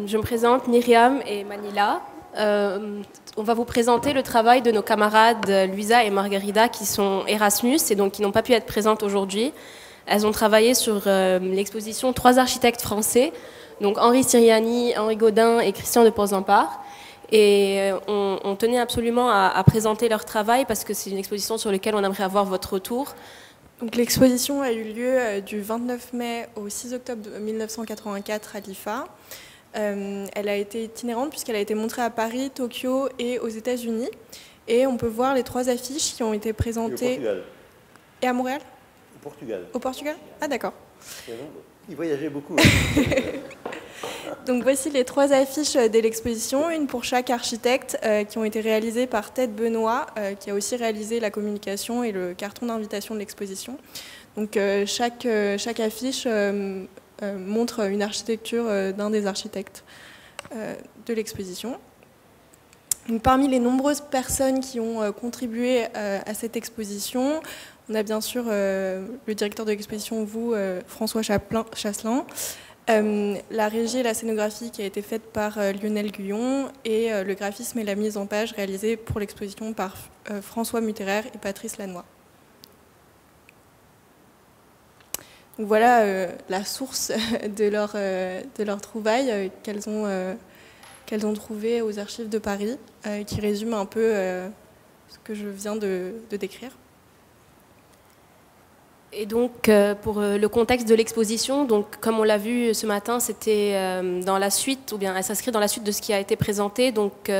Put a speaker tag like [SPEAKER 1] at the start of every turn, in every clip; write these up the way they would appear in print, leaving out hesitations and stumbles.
[SPEAKER 1] Je me présente, Myriam et Manila. On va vous présenter le travail de nos camarades Luisa et Margarida qui sont Erasmus et donc qui n'ont pas pu être présentes aujourd'hui. Elles ont travaillé sur l'exposition Trois architectes français, donc Henri Siriani, Henri Gaudin et Christian de Porzampar. Et on tenait absolument à présenter leur travail parce que c'est une exposition sur laquelle on aimerait avoir votre retour.
[SPEAKER 2] L'exposition a eu lieu du 29 mai au 6 octobre 1984 à l'IFA. Elle a été itinérante puisqu'elle a été montrée à Paris, Tokyo et aux États-Unis. Et on peut voir les 3 affiches qui ont été présentées.
[SPEAKER 3] Et au Portugal.
[SPEAKER 2] Et à Montréal ?
[SPEAKER 3] Au Portugal.
[SPEAKER 2] Au Portugal ? Ah d'accord.
[SPEAKER 3] Il voyageait beaucoup.
[SPEAKER 2] Donc voici les 3 affiches de l'exposition, une pour chaque architecte, qui ont été réalisées par Ted Benoît, qui a aussi réalisé la communication et le carton d'invitation de l'exposition. Donc chaque affiche montre une architecture d'un des architectes de l'exposition. Parmi les nombreuses personnes qui ont contribué à cette exposition, on a bien sûr le directeur de l'exposition, vous, François Chasselin, la régie et la scénographie qui a été faite par Lionel Guyon et le graphisme et la mise en page réalisée pour l'exposition par François Mutterer et Patrice Lannoy. Donc voilà la source de leur trouvaille qu'elles ont trouvée aux archives de Paris, qui résume un peu ce que je viens de décrire.
[SPEAKER 1] Et donc, pour le contexte de l'exposition, donc comme on l'a vu ce matin, c'était dans la suite, ou bien elle s'inscrit dans la suite de ce qui a été présenté. Donc,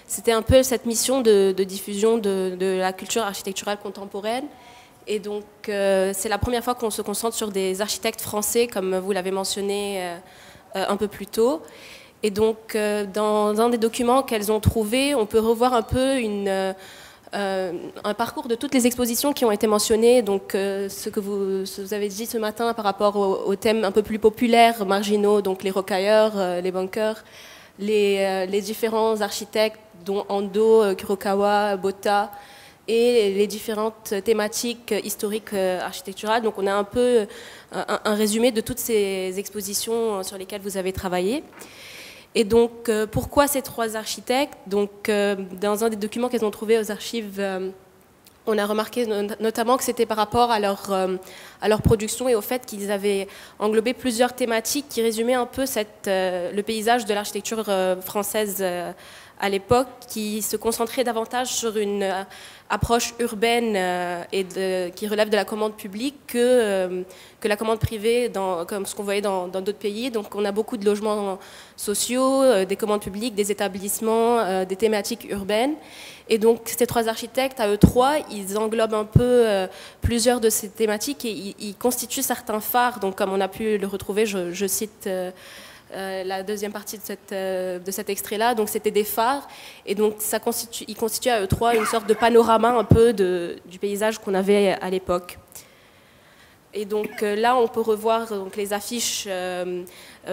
[SPEAKER 1] c'était un peu cette mission de diffusion de la culture architecturale contemporaine. Et donc, c'est la première fois qu'on se concentre sur des architectes français, comme vous l'avez mentionné un peu plus tôt. Et donc, dans un des documents qu'elles ont trouvé, on peut revoir un peu un parcours de toutes les expositions qui ont été mentionnées. Donc, ce que vous avez dit ce matin par rapport aux thèmes un peu plus populaires, marginaux, donc les rocailleurs, les bunkers, les différents architectes, dont Ando, Kurokawa, Botta, et les différentes thématiques historiques architecturales. Donc on a un peu un résumé de toutes ces expositions sur lesquelles vous avez travaillé. Et donc pourquoi ces 3 architectes? Donc dans un des documents qu'elles ont trouvé aux archives, on a remarqué notamment que c'était par rapport à leur production et au fait qu'ils avaient englobé plusieurs thématiques qui résumaient un peu le paysage de l'architecture française à l'époque, qui se concentrait davantage sur une approche urbaine qui relève de la commande publique que la commande privée, comme ce qu'on voyait dans d'autres pays. Donc on a beaucoup de logements sociaux, des commandes publiques, des établissements, des thématiques urbaines. Et donc ces 3 architectes, à eux 3, ils englobent un peu plusieurs de ces thématiques et ils constituent certains phares. Donc comme on a pu le retrouver, je cite la deuxième partie de cet extrait-là. Donc c'était des phares, et donc ils constituent à eux 3 une sorte de panorama un peu du paysage qu'on avait à l'époque. Et donc là, on peut revoir donc, les affiches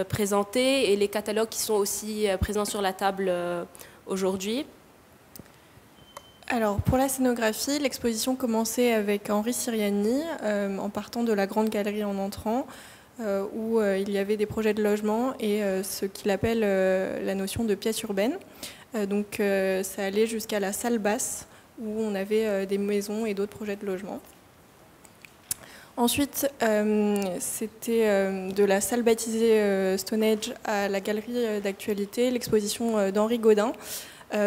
[SPEAKER 1] présentées et les catalogues qui sont aussi présents sur la table aujourd'hui.
[SPEAKER 2] Alors, pour la scénographie, l'exposition commençait avec Henri Siriani, en partant de la Grande Galerie en entrant, où il y avait des projets de logement et ce qu'il appelle la notion de pièce urbaine. Donc ça allait jusqu'à la salle basse, où on avait des maisons et d'autres projets de logement. Ensuite, c'était de la salle baptisée Stonehenge à la galerie d'actualité, l'exposition d'Henri Gaudin,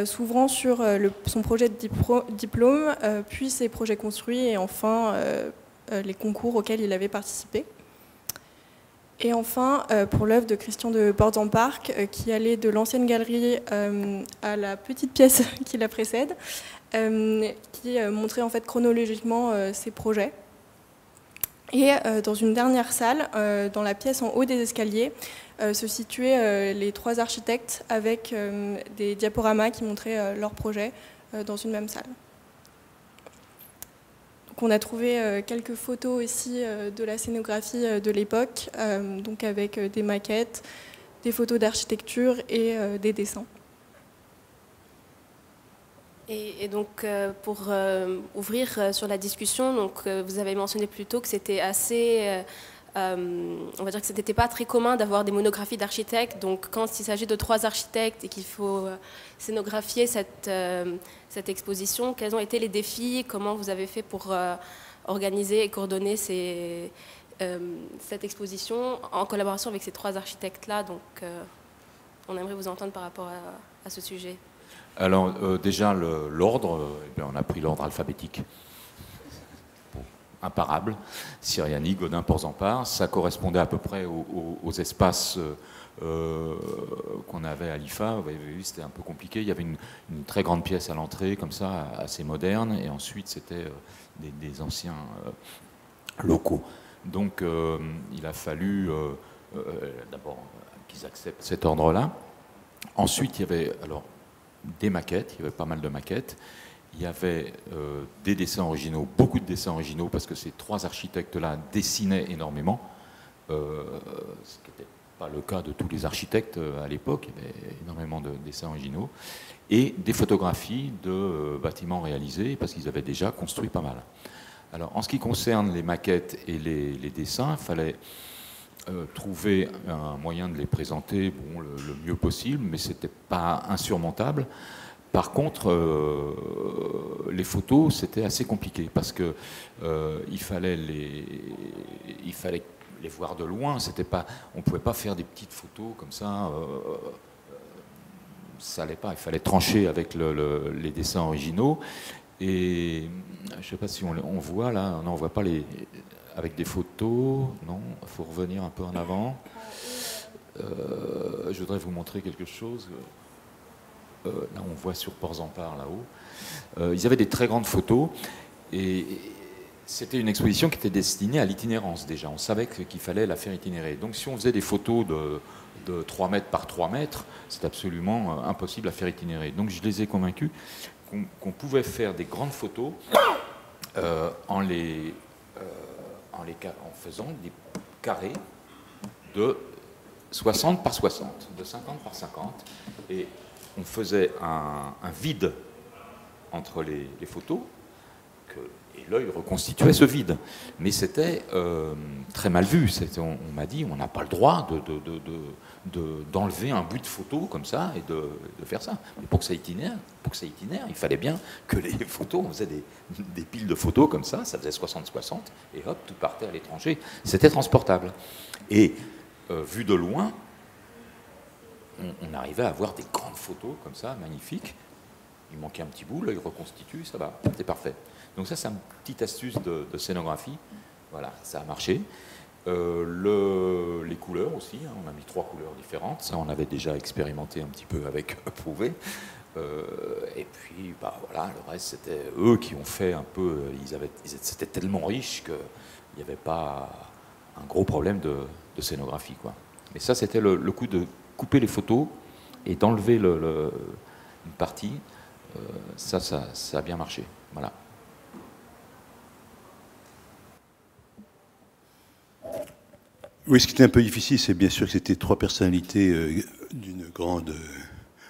[SPEAKER 2] s'ouvrant sur son projet de diplôme, puis ses projets construits et enfin les concours auxquels il avait participé. Et enfin, pour l'œuvre de Christian de Porzampar, qui allait de l'ancienne galerie à la petite pièce qui la précède, qui montrait en fait chronologiquement ses projets. Et dans une dernière salle, dans la pièce en haut des escaliers, se situaient les 3 architectes avec des diaporamas qui montraient leurs projets dans une même salle. qu'on a trouvé quelques photos aussi de la scénographie de l'époque, donc avec des maquettes, des photos d'architecture et des dessins.
[SPEAKER 1] Et donc, pour ouvrir sur la discussion, donc, vous avez mentionné plus tôt que c'était assez, on va dire que ce n'était pas très commun d'avoir des monographies d'architectes. Donc, quand il s'agit de 3 architectes et qu'il faut scénographier cette exposition, quels ont été les défis? Comment vous avez fait pour organiser et coordonner cette exposition en collaboration avec ces 3 architectes-là? Donc, on aimerait vous entendre par rapport à ce sujet.
[SPEAKER 4] Alors déjà l'ordre, on a pris l'ordre alphabétique, imparable, Siriani, Godin, Porzampar, ça correspondait à peu près aux espaces qu'on avait à l'IFA. Vous avez vu, c'était un peu compliqué, il y avait une très grande pièce à l'entrée, comme ça, assez moderne, et ensuite c'était des anciens locaux. Donc il a fallu d'abord qu'ils acceptent cet ordre-là. Ensuite il y avait des maquettes, il y avait pas mal de maquettes, il y avait des dessins originaux, beaucoup de dessins originaux, parce que ces 3 architectes-là dessinaient énormément, ce qui n'était pas le cas de tous les architectes à l'époque, il y avait énormément de dessins originaux, et des photographies de bâtiments réalisés, parce qu'ils avaient déjà construit pas mal. Alors, en ce qui concerne les maquettes et les dessins, il fallait trouver un moyen de les présenter le mieux possible, mais ce n'était pas insurmontable. Par contre, les photos, c'était assez compliqué, parce que il fallait les voir de loin. On ne pouvait pas faire des petites photos comme ça. Ça n'allait pas. Il fallait trancher avec les dessins originaux. Et je ne sais pas si on voit là, non, on ne voit pas avec des photos, non, il faut revenir un peu en avant. Je voudrais vous montrer quelque chose. Là, on voit sur Porzampar, là-haut. Ils avaient des très grandes photos, et c'était une exposition qui était destinée à l'itinérance déjà. On savait qu'il fallait la faire itinérer. Donc si on faisait des photos de 3 mètres par 3 mètres, c'est absolument impossible à faire itinérer. Donc je les ai convaincus qu'on pouvait faire des grandes photos en faisant des carrés de 60 par 60, de 50 par 50, et on faisait un vide entre les photos, et l'œil reconstituait ce vide. Mais c'était très mal vu. On m'a dit, on n'a pas le droit d'enlever un bout de photo comme ça et de faire ça. Mais pour que ça itinère, il fallait bien que les photos, on faisait des piles de photos comme ça faisait 60-60, et hop, tout partait à l'étranger. C'était transportable. Et vu de loin, on arrivait à avoir des grandes photos comme ça, magnifiques. Il manquait un petit bout, l'œil reconstitue, ça va, c'est parfait. Donc ça, c'est une petite astuce de scénographie. Voilà, ça a marché. Les couleurs aussi, hein, on a mis 3 couleurs différentes. Ça, on avait déjà expérimenté un petit peu avec Prouvé. Et puis, voilà, le reste, c'était eux qui ont fait un peu... C'était tellement riche qu'il n'y avait pas un gros problème de scénographie, quoi. Mais ça, c'était le coup de couper les photos et d'enlever une partie. Ça a bien marché. Voilà.
[SPEAKER 5] Oui, ce qui était un peu difficile, c'est bien sûr que c'était 3 personnalités d'une grande,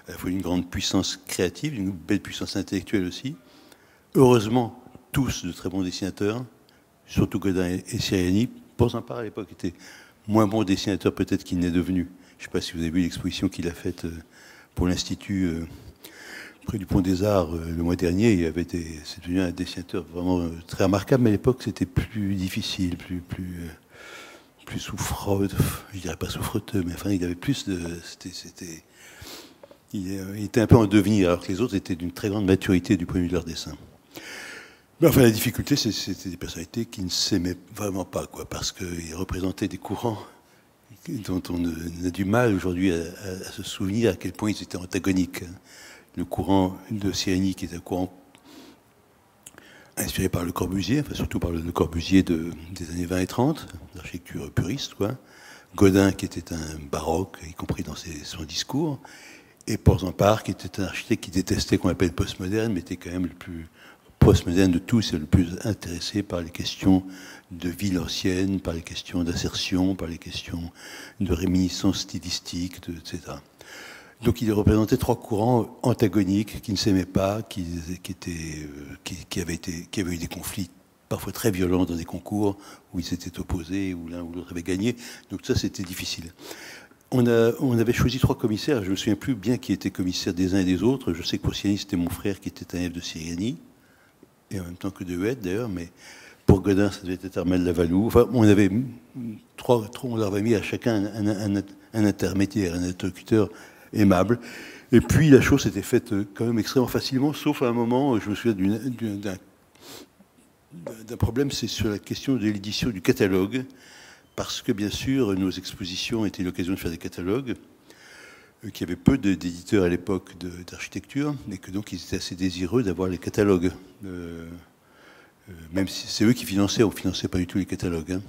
[SPEAKER 5] à la fois une grande puissance créative, d'une belle puissance intellectuelle aussi. Heureusement, tous de très bons dessinateurs, surtout Godin et Siriani. Porzampar, à l'époque, était moins bon dessinateur peut-être qu'il n'est devenu. Je ne sais pas si vous avez vu l'exposition qu'il a faite pour l'Institut près du Pont des Arts le mois dernier. C'est devenu un dessinateur vraiment très remarquable, mais à l'époque, c'était plus difficile, plus souffrant, je dirais pas souffreteux, mais enfin, il avait plus de... Il était un peu en devenir, alors que les autres étaient d'une très grande maturité du point de vue de leur dessin. Mais enfin, la difficulté, c'était des personnalités qui ne s'aimaient vraiment pas, quoi, parce qu'ils représentaient des courants dont on a du mal aujourd'hui à se souvenir à quel point ils étaient antagoniques. Le courant de Siriani, qui est un courant inspiré par Le Corbusier, enfin surtout par le Corbusier des années 20 et 30, l'architecture puriste, quoi. Godin, qui était un baroque, y compris dans son discours, et Porzampar, qui était un architecte qui détestait qu'on appelle postmoderne, mais était quand même le plus postmoderne de tous est le plus intéressé par les questions de ville ancienne, par les questions d'assertion, par les questions de réminiscence stylistique, etc. Donc il représentait trois courants antagoniques qui ne s'aimaient pas, qui avaient eu des conflits parfois très violents dans des concours où ils s'étaient opposés, où l'un ou l'autre avait gagné. Donc ça, c'était difficile. On avait choisi trois commissaires. Je ne me souviens plus bien qui étaient commissaires des uns et des autres. Je sais que pour Siriani, c'était mon frère qui était un élève de Siriani, et en même temps que de Huette d'ailleurs, mais pour Godin, ça devait être Armel Lavalou. Enfin, on leur avait mis à chacun un intermédiaire, un interlocuteur aimable. Et puis la chose s'était faite quand même extrêmement facilement, sauf à un moment, je me souviens d'un problème, c'est sur la question de l'édition du catalogue, parce que bien sûr, nos expositions étaient l'occasion de faire des catalogues, qu'il y avait peu d'éditeurs à l'époque d'architecture, et que donc ils étaient assez désireux d'avoir les catalogues. Même si c'est eux qui finançaient, on ne finançait pas du tout les catalogues. Hein.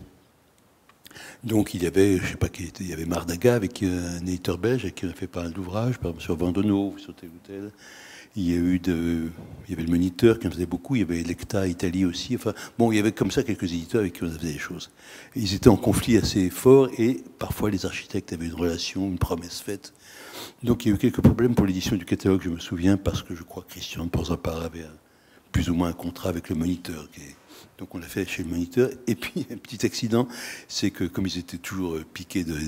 [SPEAKER 5] Donc il y avait, je ne sais pas qui était, il y avait Mardaga avec un éditeur belge avec qui on a fait pas mal d'ouvrages, par exemple sur Vendonneau, sur tel ou tel. Il y avait le Moniteur qui en faisait beaucoup, il y avait Lecta Italie aussi. Enfin, bon, il y avait comme ça quelques éditeurs avec qui on faisait des choses. Et ils étaient en conflit assez fort et parfois les architectes avaient une relation, une promesse faite. Donc il y a eu quelques problèmes pour l'édition du catalogue, je me souviens, parce que je crois que Christian Porzapar avait plus ou moins un contrat avec le Moniteur. Donc on l'a fait chez le Moniteur. Et puis un petit accident, c'est que comme ils étaient toujours piqués de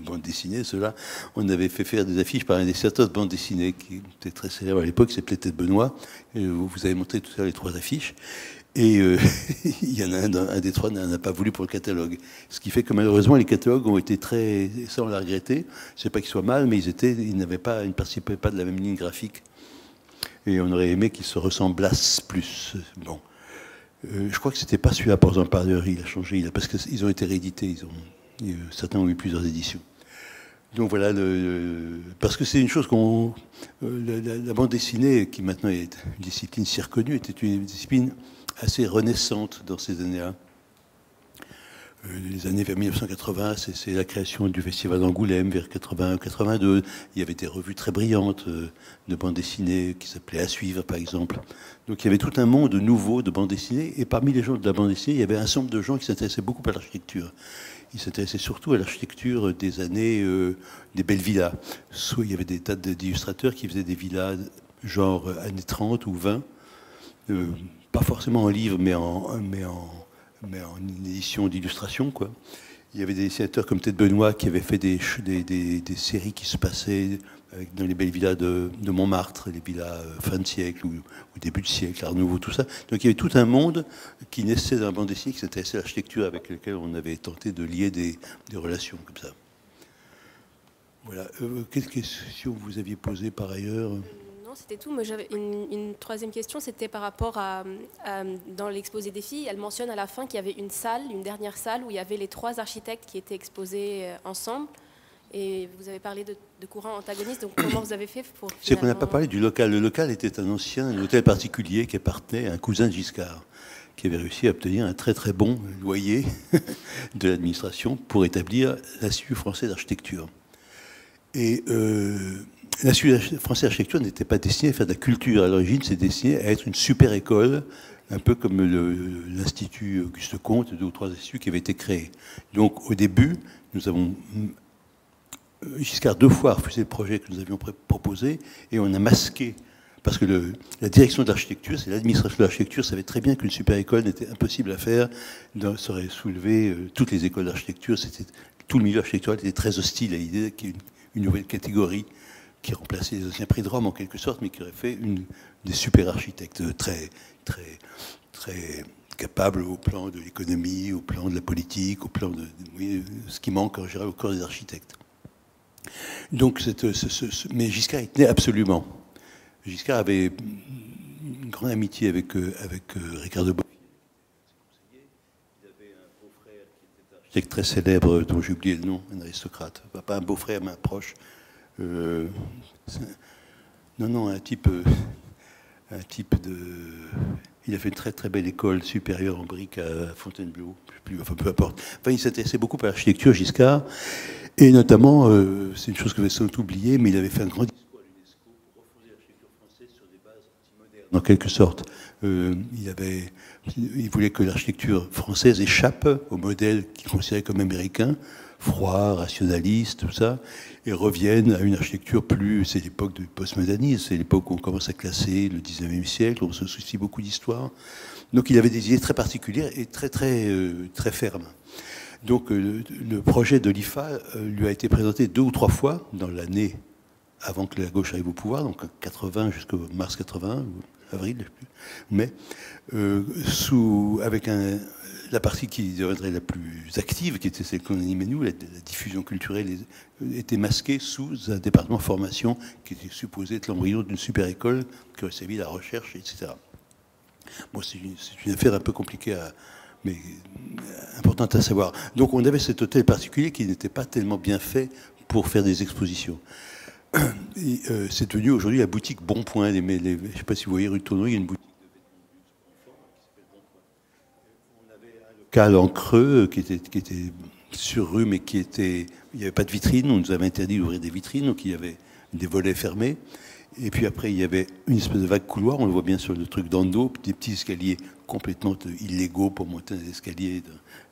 [SPEAKER 5] bande dessinée, ceux-là, on avait fait faire des affiches par un dessinateur de bande dessinée qui était très célèbre à l'époque, qui s'appelait Tête Benoît. Et vous avez montré tout à l'heure les trois affiches. Et il y en a un des trois n'en a pas voulu pour le catalogue. Ce qui fait que malheureusement les catalogues ont été très... Ça on l'a regretté. Je ne sais pas qu'ils soient mal, mais ils ne participaient pas de la même ligne graphique. Et on aurait aimé qu'ils se ressemblassent plus. Bon. Je crois que c'était pas celui-là, par exemple, il a changé, parce qu'ils ont été réédités. Certains ont eu plusieurs éditions. Donc voilà, parce que c'est une chose la bande dessinée, qui maintenant est une discipline si reconnue, était une discipline assez renaissante dans ces années-là. Les années vers 1980, c'est la création du Festival d'Angoulême, vers 81-82. Il y avait des revues très brillantes de bande dessinée qui s'appelaient À suivre, par exemple. Donc il y avait tout un monde nouveau de bande dessinée. Et parmi les gens de la bande dessinée, il y avait un ensemble de gens qui s'intéressaient beaucoup à l'architecture. Ils s'intéressaient surtout à l'architecture des années des belles villas. Soit il y avait des tas d'illustrateurs qui faisaient des villas genre années 30 ou 20, pas forcément en livre, mais en édition d'illustration, quoi. Il y avait des dessinateurs comme Tête Benoît qui avaient fait des séries qui se passaient dans les belles villas de Montmartre, les villas fin de siècle ou début de siècle, Art Nouveau, tout ça. Donc il y avait tout un monde qui naissait dans la bande dessinée, qui s'intéressait à l'architecture, avec lequel on avait tenté de lier des relations comme ça. Voilà. Quelle question vous aviez posée par ailleurs ?
[SPEAKER 1] Non, c'était tout. Mais j'avais une troisième question, c'était par rapport dans l'exposé des filles. Elle mentionne à la fin qu'il y avait une dernière salle où il y avait les trois architectes qui étaient exposés ensemble. Et vous avez parlé de courants antagonistes. Donc comment vous avez fait pour...
[SPEAKER 5] C'est qu'on n'a pas parlé du local. Le local était un hôtel particulier qui appartenait à un cousin de Giscard, qui avait réussi à obtenir un très très bon loyer de l'administration pour établir l'Institut français d'architecture. Et l'Institut français d'architecture n'était pas destiné à faire de la culture. À l'origine, c'est destiné à être une super école, un peu comme l'Institut Auguste Comte, deux ou trois instituts qui avaient été créés. Donc au début, nous avons... Giscard 2 fois refusé le projet que nous avions proposé, et on a masqué, parce que la direction de l'architecture, c'est l'administration de l'architecture, savait très bien qu'une super école n'était impossible à faire, ça aurait soulevé toutes les écoles d'architecture, tout le milieu architectural était très hostile à l'idée qu'il y ait une nouvelle catégorie qui remplaçait les anciens prix de Rome en quelque sorte, mais qui aurait fait des super architectes très, très, très capables au plan de l'économie, au plan de la politique, au plan de ce qui manque en général au corps des architectes. Donc, mais Giscard y tenait absolument. Giscard avait une grande amitié avec Ricardo Bofill. Il avait un beau-frère qui était architecte très célèbre, dont j'ai oublié le nom, un aristocrate. Pas un beau-frère, mais un proche. Un type de... Il a fait une très très belle école supérieure en briques à Fontainebleau, peu importe. Enfin, il s'intéressait beaucoup à l'architecture, Giscard. Et notamment, c'est une chose que vous avez sans doute oubliée, mais il avait fait un grand discours à l'UNESCO pour refonder l'architecture française sur des bases anti-modernes. en quelque sorte. Il voulait que l'architecture française échappe au modèle qu'il considérait comme américain, froid, rationaliste, tout ça, et revienne à une architecture plus... C'est l'époque du postmodernisme, c'est l'époque où on commence à classer le 19e siècle, on se soucie beaucoup d'histoire. Donc il avait des idées très particulières et très fermes. Donc le projet de l'IFA lui a été présenté 2 ou 3 fois dans l'année avant que la gauche arrive au pouvoir, donc 80 jusqu'au mars 81, ou avril, je sais plus, mai, avec la partie qui deviendrait la plus active, qui était celle qu'on animait nous, la diffusion culturelle, était masquée sous un département de formation qui était supposé être l'embryon d'une super école qui aurait servi la recherche, etc. Bon, c'est une affaire un peu compliquée mais importante à savoir. Donc on avait cet hôtel particulier qui n'était pas tellement bien fait pour faire des expositions. C'est devenu aujourd'hui la boutique Bonpoint. Je ne sais pas si vous voyez rue Tournoy, il y a une boutique de vêtements qui s'appelle Bonpoint. On avait un local en creux qui était sur rue, mais il n'y avait pas de vitrine. On nous avait interdit d'ouvrir des vitrines, donc il y avait des volets fermés. Et puis après, il y avait une espèce de vague couloir, on le voit bien sur le truc d'Ando, des petits escaliers complètement illégaux pour monter des escaliers,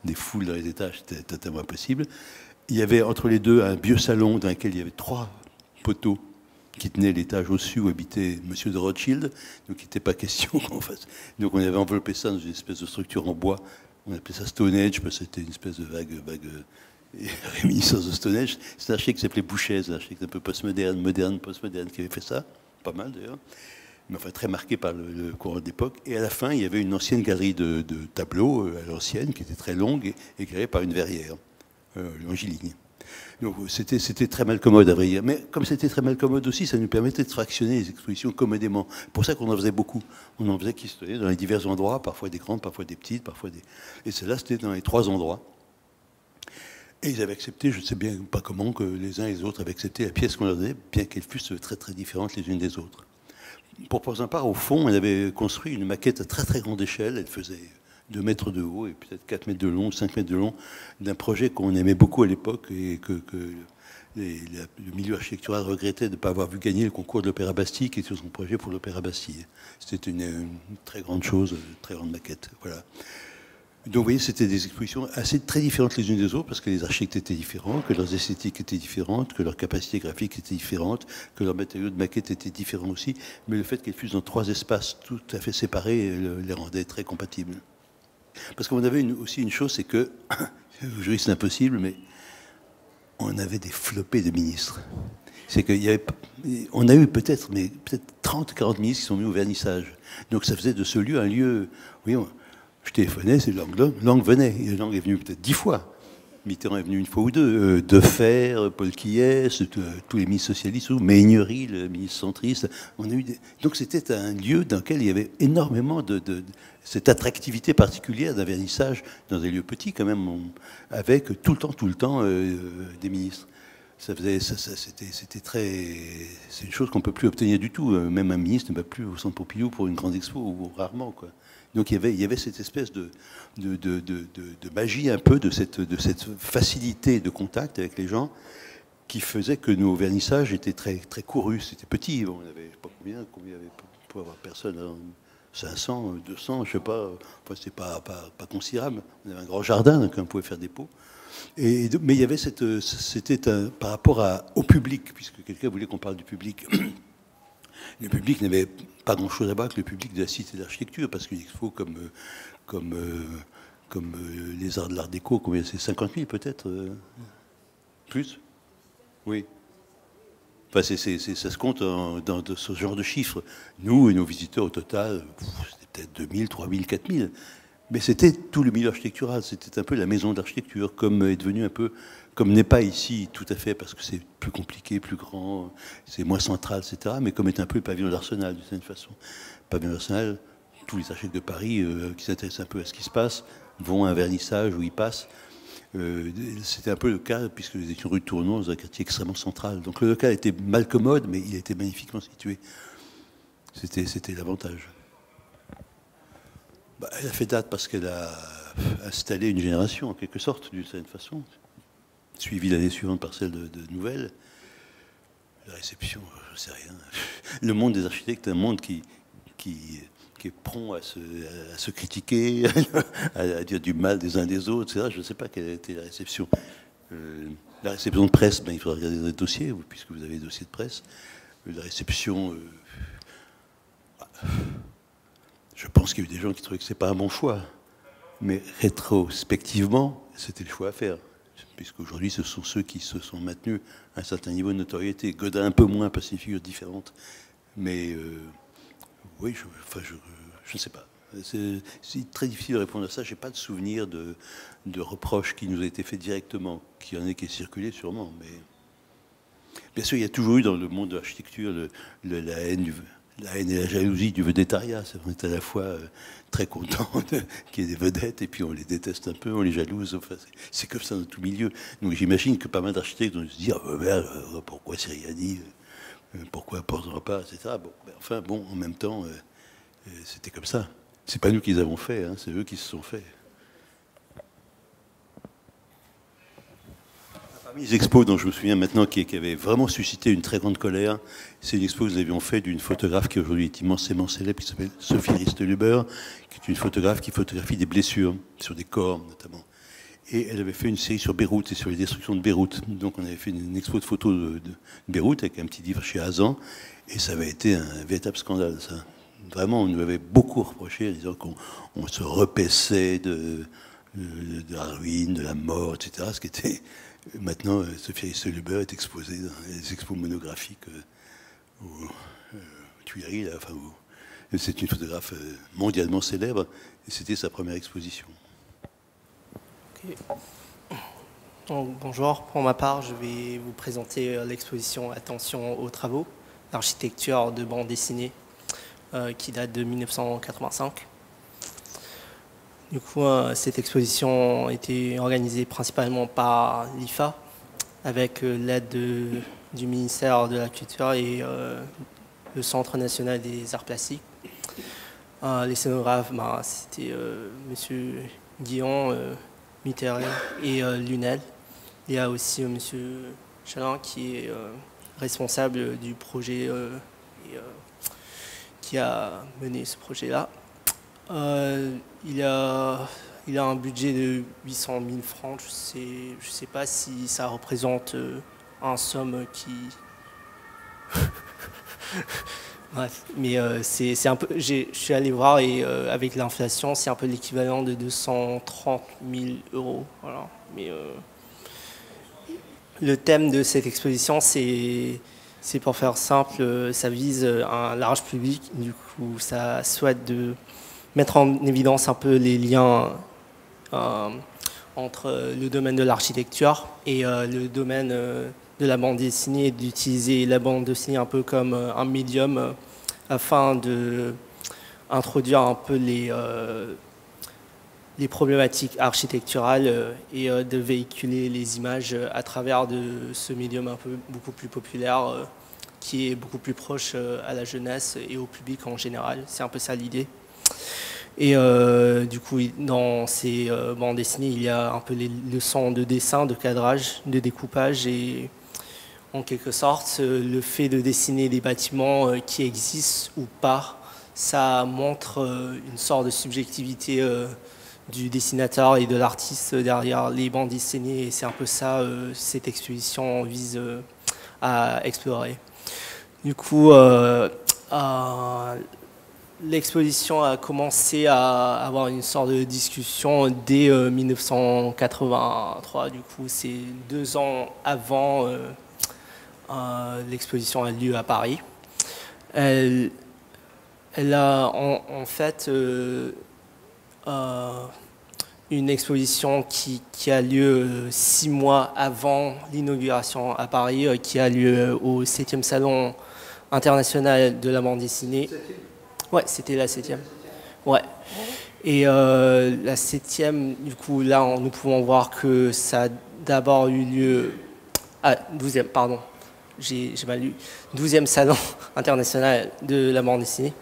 [SPEAKER 5] des foules dans les étages, c'était totalement impossible. Il y avait entre les deux un vieux salon dans lequel il y avait 3 poteaux qui tenaient l'étage au-dessus où habitait Monsieur de Rothschild, donc il n'était pas question qu'on fasse. Donc on avait enveloppé ça dans une espèce de structure en bois, on appelait ça Stone Age, parce que c'était une espèce de vague réminiscence de Stone Age. C'est un architecte qui s'appelait Bouchez, un architecte un peu postmoderne, qui avait fait ça, pas mal d'ailleurs, mais enfin très marqué par le courant d'époque. Et à la fin, il y avait une ancienne galerie de tableaux, à l'ancienne, qui était très longue, et éclairée par une verrière, longiligne. Donc c'était très mal commode, à vrai dire. Mais comme c'était très mal commode aussi, ça nous permettait de fractionner les expositions commodément. C'est pour ça qu'on en faisait beaucoup. On en faisait qui se tenaient dans les divers endroits, parfois des grandes, parfois des petites, parfois des... Et celle-là, c'était dans les 3 endroits. Et ils avaient accepté, je ne sais bien pas comment, que les uns et les autres avaient accepté la pièce qu'on leur donnait, bien qu'elles fussent très très différentes les unes des autres. Pour prendre part, au fond, on avait construit une maquette à très très grande échelle. Elle faisait 2 mètres de haut et peut-être 4 mètres de long, 5 mètres de long, d'un projet qu'on aimait beaucoup à l'époque et que le milieu architectural regrettait de ne pas avoir vu gagner le concours de l'Opéra Bastille, qui était son projet pour l'Opéra Bastille. C'était une très grande chose, une très grande maquette. Voilà. Donc vous voyez, c'était des expositions très différentes les unes des autres, parce que les architectes étaient différents, que leurs esthétiques étaient différentes, que leurs capacités graphiques étaient différentes, que leurs matériaux de maquette étaient différents aussi, mais le fait qu'elles fussent dans 3 espaces tout à fait séparés les rendait très compatibles. Parce qu'on avait aussi une chose, c'est que, aujourd'hui c'est impossible, mais on avait des flopées de ministres. C'est on a eu peut-être 30, 40 ministres qui sont venus au vernissage. Donc ça faisait de ce lieu un lieu... Oui, je téléphonais, c'est Lang venait. Et Lang est venu peut-être 10 fois. Mitterrand est venu 1 fois ou 2. Defer, Paul Quiès, tous les ministres socialistes, Meignery, le ministre centriste. Donc c'était un lieu dans lequel il y avait énormément de cette attractivité particulière d'un vernissage dans des lieux petits quand même, avec tout le temps des ministres. C'était très... C'est une chose qu'on ne peut plus obtenir du tout. Même un ministre ne va plus au Centre Pompidou pour une grande expo, ou rarement, quoi. Donc il y avait cette espèce de magie un peu, de cette facilité de contact avec les gens qui faisait que nos vernissages étaient très, très courus. C'était petit, on n'avait pas combien il y avait pour avoir personne, 500, 200, je ne sais pas, enfin, c'était pas considérable. On avait un grand jardin, donc on pouvait faire des pots. Mais il y avait c'était par rapport au public, puisque quelqu'un voulait qu'on parle du public. Le public n'avait pas grand-chose à voir avec le public de la Cité d'Architecture, parce qu'une expo comme les arts de l'art déco, combien c'est 50 000 peut-être plus. Oui. Enfin, ça se compte dans ce genre de chiffres. Nous et nos visiteurs au total, c'était peut-être 2000, 3000, 4000. Mais c'était tout le milieu architectural. C'était un peu la maison d'architecture, comme est devenu un peu, comme n'est pas ici tout à fait, parce que c'est plus compliqué, plus grand, c'est moins central, etc. Mais comme est un peu le pavillon d'Arsenal, d'une certaine façon. Le pavillon d'Arsenal, tous les architectes de Paris qui s'intéressent un peu à ce qui se passe vont à un vernissage où ils passent. C'était un peu le cas, puisque nous étions rue de Tournon, dans un quartier extrêmement central. Donc le local était mal commode, mais il était magnifiquement situé. C'était l'avantage. Elle a fait date parce qu'elle a installé une génération, en quelque sorte, d'une certaine façon, suivie l'année suivante par celle de nouvelles. La réception, je ne sais rien. Le monde des architectes est un monde qui qui est prompt à se critiquer, à dire du mal des uns des autres, etc. Je ne sais pas quelle a été la réception. La réception de presse, il faudra regarder dans les dossiers, puisque vous avez des dossiers de presse. La réception, je pense qu'il y a eu des gens qui trouvaient que ce n'est pas un bon choix. Mais rétrospectivement, c'était le choix à faire. Puisqu'aujourd'hui, ce sont ceux qui se sont maintenus à un certain niveau de notoriété. Godin un peu moins, parce que c'est une figure différente. Mais oui, je ne sais pas. C'est très difficile de répondre à ça. Je n'ai pas de souvenir de reproches qui nous ont été faits directement. Qu'il y en ait qui est circulé, sûrement. Mais bien sûr, il y a toujours eu dans le monde de l'architecture la haine et la jalousie du vedettariat. On est à la fois très content qu'il y ait des vedettes, et puis on les déteste un peu, on les jalouse. Enfin, c'est comme ça dans tout milieu. Donc j'imagine que pas mal d'architectes vont se dire pourquoi Siriani, pourquoi Porte pas, etc. Bon, en même temps, c'était comme ça. C'est pas nous qui les avons fait, c'est eux qui se sont faits. Parmi les expos dont je me souviens maintenant qui avaient vraiment suscité une très grande colère, c'est une expo que nous avions faite d'une photographe qui aujourd'hui est immensément célèbre, qui s'appelle Sophie Risteluber, qui est une photographe qui photographie des blessures, sur des corps notamment. Et elle avait fait une série sur Beyrouth et sur les destructions de Beyrouth. Donc on avait fait une expo de photos de Beyrouth avec un petit livre chez Hazan, et ça avait été un véritable scandale, ça. Vraiment, on nous avait beaucoup reproché en disant qu'on se repaissait de la ruine, de la mort, etc. Ce qui était... Maintenant, Sophie Risteluber est exposée dans les expos monographiques aux Tuileries. C'est une photographe mondialement célèbre, et c'était sa première exposition.
[SPEAKER 6] Okay. Donc, bonjour, pour ma part, je vais vous présenter l'exposition Attention aux travaux, l'architecture de bande dessinée, qui date de 1985. Du coup, cette exposition a été organisée principalement par l'IFA, avec l'aide du ministère de la Culture et le Centre national des arts plastiques. Les scénographes, c'était M. Guillon, Mitterrand et Lunel. Il y a aussi M. Chalin qui est responsable du projet et qui a mené ce projet-là. Il a un budget de 800 000 francs. Je ne sais pas si ça représente un somme qui... Bref, mais c'est un peu... Je suis allé voir et avec l'inflation, c'est un peu l'équivalent de 230 000 euros. Voilà. Mais le thème de cette exposition, c'est pour faire simple, ça vise un large public. Du coup, ça souhaite de mettre en évidence un peu les liens entre le domaine de l'architecture et le domaine de la bande dessinée, et d'utiliser la bande dessinée un peu comme un médium afin d'introduire un peu les problématiques architecturales et de véhiculer les images à travers de ce médium un peu beaucoup plus populaire qui est beaucoup plus proche à la jeunesse et au public en général. C'est un peu ça l'idée. Et du coup, dans ces bandes dessinées, il y a un peu les leçons de dessin, de cadrage, de découpage et en quelque sorte, le fait de dessiner des bâtiments qui existent ou pas, ça montre une sorte de subjectivité du dessinateur et de l'artiste derrière les bandes dessinées. Et c'est un peu ça, cette exposition vise à explorer. Du coup, l'exposition a commencé à avoir une sorte de discussion dès 1983. Du coup, c'est 2 ans avant l'exposition a lieu à Paris. Elle a en fait une exposition qui a lieu 6 mois avant l'inauguration à Paris, qui a lieu au 7e Salon international de la bande dessinée. Ouais, c'était la 7e. Ouais. Et la 7e, du coup, là, nous pouvons voir que ça a d'abord eu lieu... Ah, 12e, pardon. J'ai mal lu. 12e Salon international de la bande dessinée.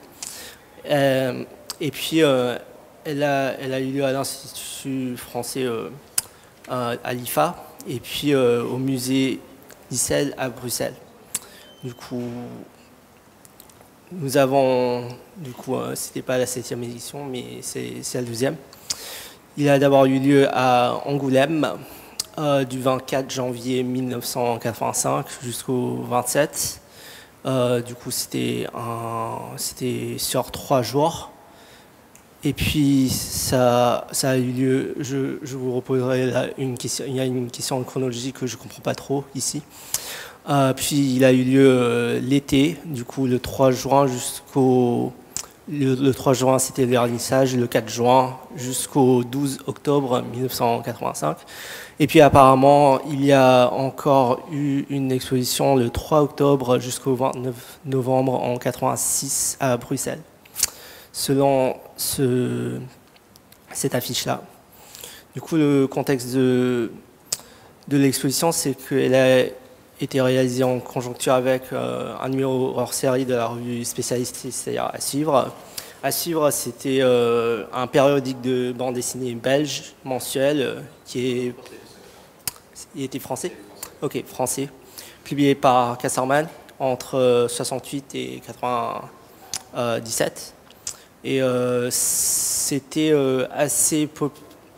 [SPEAKER 6] Et puis, elle a eu lieu à l'Institut français à l'IFA et puis au musée d'Icel à Bruxelles. Du coup, nous avons, du coup, c'était pas la 7e édition, mais c'est la 12e. Il a d'abord eu lieu à Angoulême, du 24 janvier 1985 jusqu'au 27. Du coup, c'était sur 3 jours. Et puis, ça a eu lieu, je vous reposerai là une question, il y a une question chronologique que je ne comprends pas trop ici. Puis, il a eu lieu l'été, du coup, le 3 juin jusqu'au... Le 3 juin, c'était le vernissage, le 4 juin jusqu'au 12 octobre 1985. Et puis apparemment, il y a encore eu une exposition le 3 octobre jusqu'au 29 novembre en 86 à Bruxelles, selon cette affiche-là. Du coup, le contexte de l'exposition, c'est qu'elle a été réalisée en conjoncture avec un numéro hors série de la revue spécialiste, c'est-à-dire À Suivre. À Suivre, c'était un périodique de bande dessinée belge mensuel qui était français. Ok, français. Publié par Casserman entre 68 et 97. Et c'était assez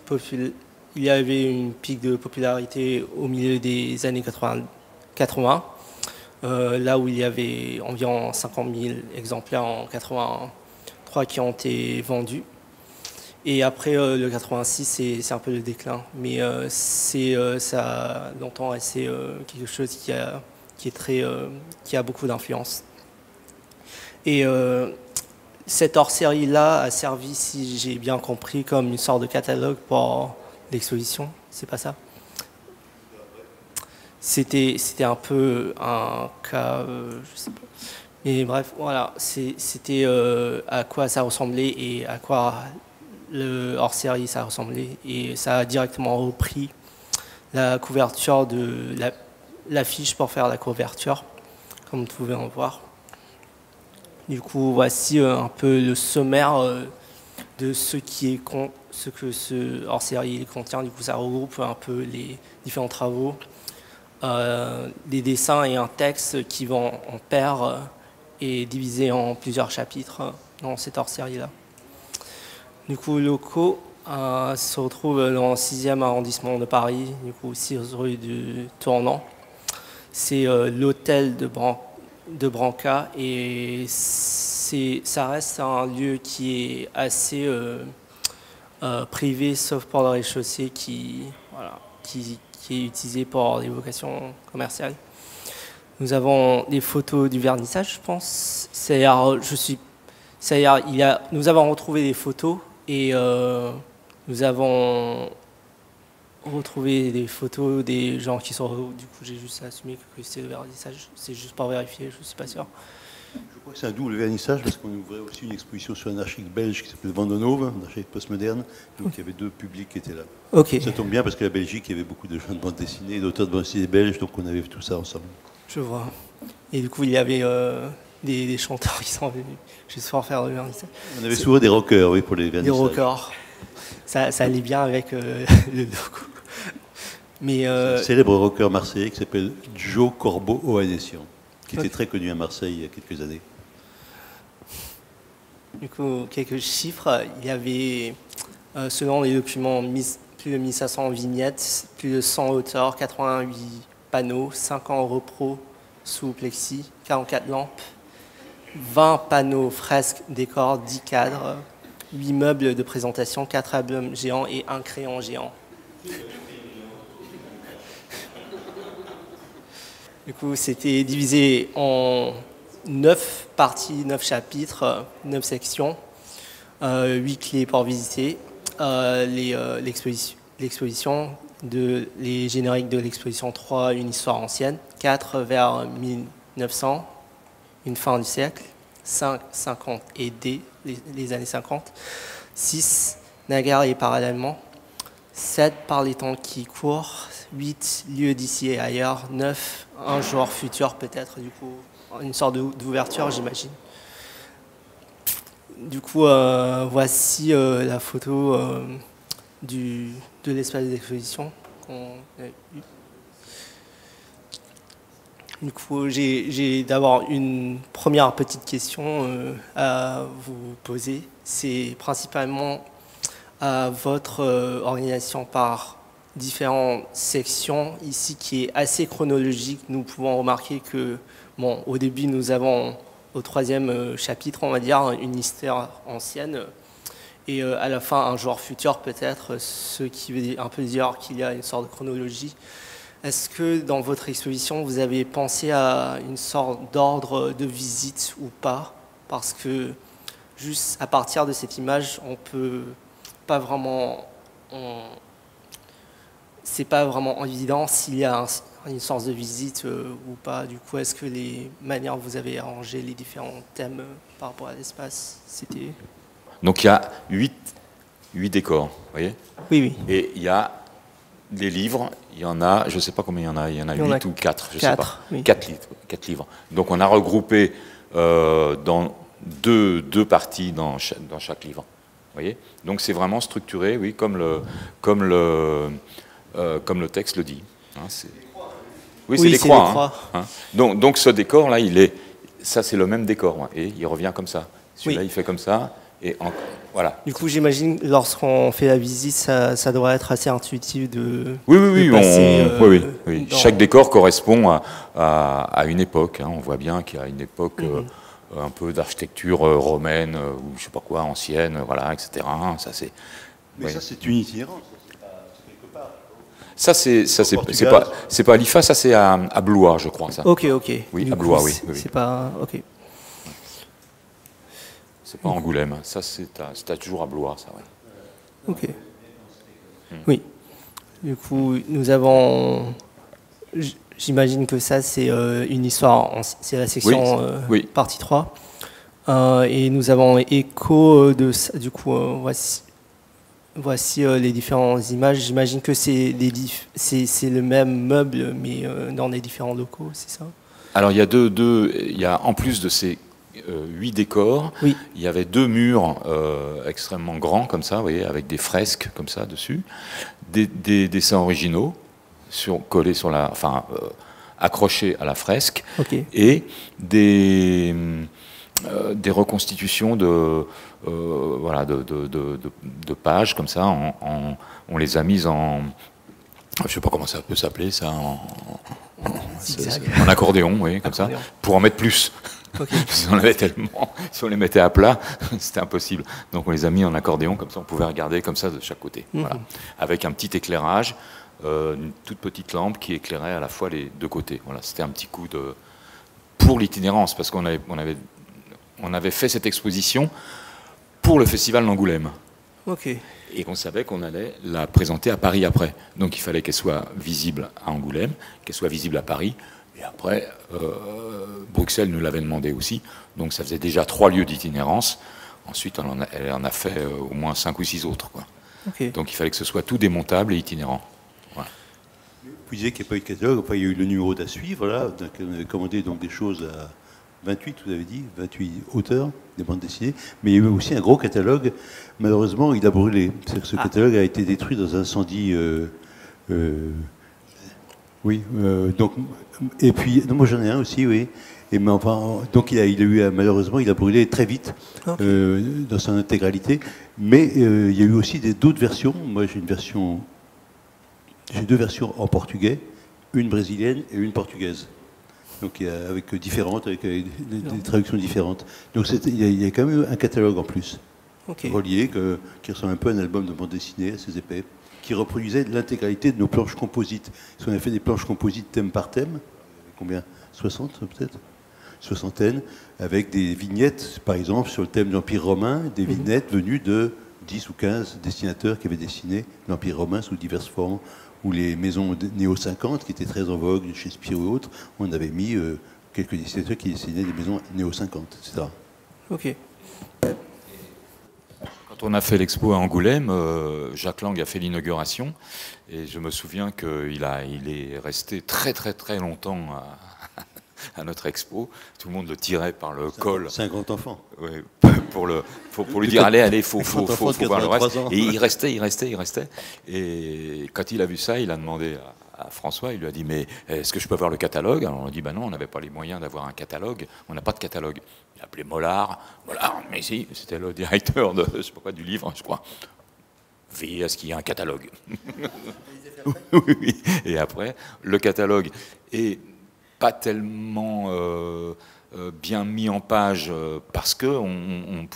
[SPEAKER 6] populaire. Il y avait une pic de popularité au milieu des années 80, là où il y avait environ 50 000 exemplaires en 83 qui ont été vendus. Et après le 86, c'est un peu le déclin, mais ça longtemps c'est quelque chose qui a beaucoup d'influence. Et cette hors-série-là a servi, si j'ai bien compris, comme une sorte de catalogue pour l'exposition, c'est pas ça? C'était un peu un cas, je sais pas. Mais bref, voilà, c'était à quoi ça ressemblait et à quoi le hors-série ça ressemblait. Et ça a directement repris la couverture de l'affiche pour faire la couverture, comme vous pouvez en voir. Du coup, voici un peu le sommaire de ce que ce hors-série contient. Du coup, ça regroupe un peu les différents travaux, des dessins et un texte qui vont en paire et divisés en plusieurs chapitres dans cette hors-série-là. Du coup, locaux se retrouve dans le 6e arrondissement de Paris, du coup 6 rue du Tournant. C'est l'hôtel de Branca et ça reste un lieu qui est assez privé, sauf pour le rez-de-chaussée qui est utilisé pour des vocations commerciales. Nous avons des photos du vernissage, je pense. Nous avons retrouvé des photos et nous avons retrouvé des photos des gens qui sont... Du coup, j'ai juste assumé que c'est le vernissage. C'est juste pour vérifier, je ne suis pas sûr.
[SPEAKER 5] Je crois que c'est un double vernissage parce qu'on ouvrait aussi une exposition sur un architecte belge qui s'appelle Vandenove, un architecte postmoderne. Donc il y avait 2 publics qui étaient là.
[SPEAKER 6] Okay.
[SPEAKER 5] Ça tombe bien parce qu'à la Belgique, il y avait beaucoup de gens de bande dessinée, d'auteurs de bande dessinée belges, donc on avait tout ça ensemble.
[SPEAKER 6] Je vois. Et du coup, il y avait des chanteurs qui sont venus juste pour faire le vernissage.
[SPEAKER 5] On avait souvent des rockers, oui, pour les vernissages.
[SPEAKER 6] Des rockers. Ça allait bien avec le logo. Mais,
[SPEAKER 5] un célèbre rocker marseillais qui s'appelle Joe Corbeau-Ohanessian, qui était très connu à Marseille il y a quelques années.
[SPEAKER 6] Du coup, quelques chiffres. Il y avait, selon les documents, plus de 1500 vignettes, plus de 100 auteurs, 88 panneaux, 50 repros sous plexi, 44 lampes, 20 panneaux, fresques, décors, 10 cadres, 8 meubles de présentation, 4 albums géants et 1 crayon géant. Du coup, c'était divisé en 9 parties, 9 chapitres, 9 sections, 8 clés pour visiter, l'exposition, les génériques de l'exposition 3, une histoire ancienne, 4 vers 1900, une fin du siècle, 5, 50 et D, les années 50, 6, naguère et parallèlement, 7, par les temps qui courent, 8, lieux d'ici et ailleurs, 9, un jour futur peut-être, du coup, une sorte d'ouverture, j'imagine. Du coup, voici la photo de l'espace d'exposition qu'on a eu. Du coup, j'ai d'abord une première petite question à vous poser. C'est principalement à votre organisation par différentes sections ici qui est assez chronologique. Nous pouvons remarquer que, bon, au début, nous avons au 3e chapitre, on va dire, une histoire ancienne. Et à la fin, un joueur futur peut-être, ce qui veut un peu dire qu'il y a une sorte de chronologie. Est-ce que dans votre exposition, vous avez pensé à une sorte d'ordre de visite ou pas? Parce que juste à partir de cette image, on peut pas vraiment... c'est pas vraiment évident s'il y a une sorte de visite ou pas. Du coup, est-ce que les manières que vous avez arrangé les différents thèmes par rapport à l'espace, c'était...
[SPEAKER 4] Donc il y a 8 décors, vous voyez?
[SPEAKER 6] Oui, oui.
[SPEAKER 4] Et il y a des livres, il y en a, je ne sais pas combien il y en a 8 ou 4, je ne sais pas.
[SPEAKER 6] Oui.
[SPEAKER 4] 4 livres. Donc on a regroupé dans deux parties dans chaque livre. Vous voyez? Donc c'est vraiment structuré, oui, comme le texte le dit. Hein, oui, c'est des croix. Hein. Donc ce décor-là, ça c'est le même décor, et il revient comme ça. Celui-là, il fait comme ça. Et voilà.
[SPEAKER 6] Du coup, j'imagine, lorsqu'on fait la visite, ça doit être assez intuitif de...
[SPEAKER 4] Oui.
[SPEAKER 6] passer,
[SPEAKER 4] Oui. Chaque décor correspond à une époque. Hein. On voit bien qu'il y a une époque un peu d'architecture romaine, ou je ne sais pas quoi, ancienne, voilà, etc. Ça, c'est...
[SPEAKER 5] Mais ça, c'est une itinérance.
[SPEAKER 4] Ça, c'est pas à l'IFA, ça, c'est à Blois, je crois. Ça.
[SPEAKER 6] Ok.
[SPEAKER 4] Oui,
[SPEAKER 6] du
[SPEAKER 4] à Blois,
[SPEAKER 6] coup,
[SPEAKER 4] oui.
[SPEAKER 6] C'est pas... Ok.
[SPEAKER 4] C'est pas Angoulême, ça c'est toujours à Blois, ça, oui.
[SPEAKER 6] Ok. Oui. Du coup, nous avons... J'imagine que ça, c'est une histoire, c'est la section partie 3. Et nous avons écho de ça. Du coup, voici les différentes images. J'imagine que c'est le même meuble, mais dans les différents locaux, c'est ça?
[SPEAKER 4] Alors, il y a en plus de ces 8 décors,
[SPEAKER 6] oui.
[SPEAKER 4] Il y avait 2 murs extrêmement grands, comme ça, vous voyez, avec des fresques, comme ça, dessus, des dessins originaux, collés sur accrochés à la fresque, et des reconstitutions de pages, comme ça, on les a mises en... Je ne sais pas comment ça peut s'appeler, ça, en accordéon, oui, comme ça, pour en mettre plus. Si on avait tellement, si on les mettait à plat, c'était impossible. Donc on les a mis en accordéon, comme ça on pouvait regarder comme ça de chaque côté. Voilà. Avec un petit éclairage, une toute petite lampe qui éclairait à la fois les deux côtés. Voilà, c'était un petit coup pour l'itinérance, parce qu'on avait fait cette exposition pour le festival d'Angoulême. Et qu'on savait qu'on allait la présenter à Paris après. Donc il fallait qu'elle soit visible à Angoulême, qu'elle soit visible à Paris. Et après, Bruxelles nous l'avait demandé aussi. Donc ça faisait déjà 3 lieux d'itinérance. Ensuite, elle en a fait au moins 5 ou 6 autres, quoi. Donc il fallait que ce soit tout démontable et itinérant. Voilà.
[SPEAKER 5] Vous disiez qu'il n'y a pas eu de catalogue. Enfin, il y a eu le numéro d'à suivre. Là. Donc, on avait commandé donc, des choses à 28, vous avez dit, 28 auteurs, des bandes dessinées. Mais il y a eu aussi un gros catalogue. Malheureusement, il a brûlé. C'est-à-dire que ce catalogue a été détruit dans un incendie... donc, et puis, non, moi j'en ai un aussi, oui. Et, mais enfin, donc malheureusement, il a brûlé très vite dans son intégralité. Mais il y a eu aussi d'autres versions. Moi, j'ai 2 versions en portugais, une brésilienne et une portugaise. Donc, avec des traductions différentes. Donc, il y a quand même un catalogue en plus, relié, qui ressemble un peu à un album de bande dessinée assez épais, qui reproduisait l'intégralité de nos planches composites. Parce qu'on a fait des planches composites thème par thème, combien 60 peut-être, soixantaine, avec des vignettes, par exemple, sur le thème de l'Empire romain, des vignettes venues de 10 ou 15 dessinateurs qui avaient dessiné l'Empire romain sous diverses formes, ou les maisons néo-50, qui étaient très en vogue, chez Spirou et autres, on avait mis quelques dessinateurs qui dessinaient des maisons néo-50, etc.
[SPEAKER 4] Quand on a fait l'expo à Angoulême, Jacques Lang a fait l'inauguration, et je me souviens qu'il est resté très très très longtemps à notre expo. Tout le monde le tirait par le col.
[SPEAKER 5] 50 enfants.
[SPEAKER 4] Oui, pour lui dire allez, il faut voir le reste. Et il restait. Et quand il a vu ça, il a demandé à François, il lui a dit, mais est-ce que je peux avoir le catalogue? Alors on a dit, ben non, on n'avait pas les moyens d'avoir un catalogue, on n'a pas de catalogue. Il a appelé Mollard, mais si, c'était le directeur de, je sais pas quoi, du livre, je crois. Veillez à ce qu'il y ait un catalogue. Oui. Et après, le catalogue est pas tellement bien mis en page parce qu'on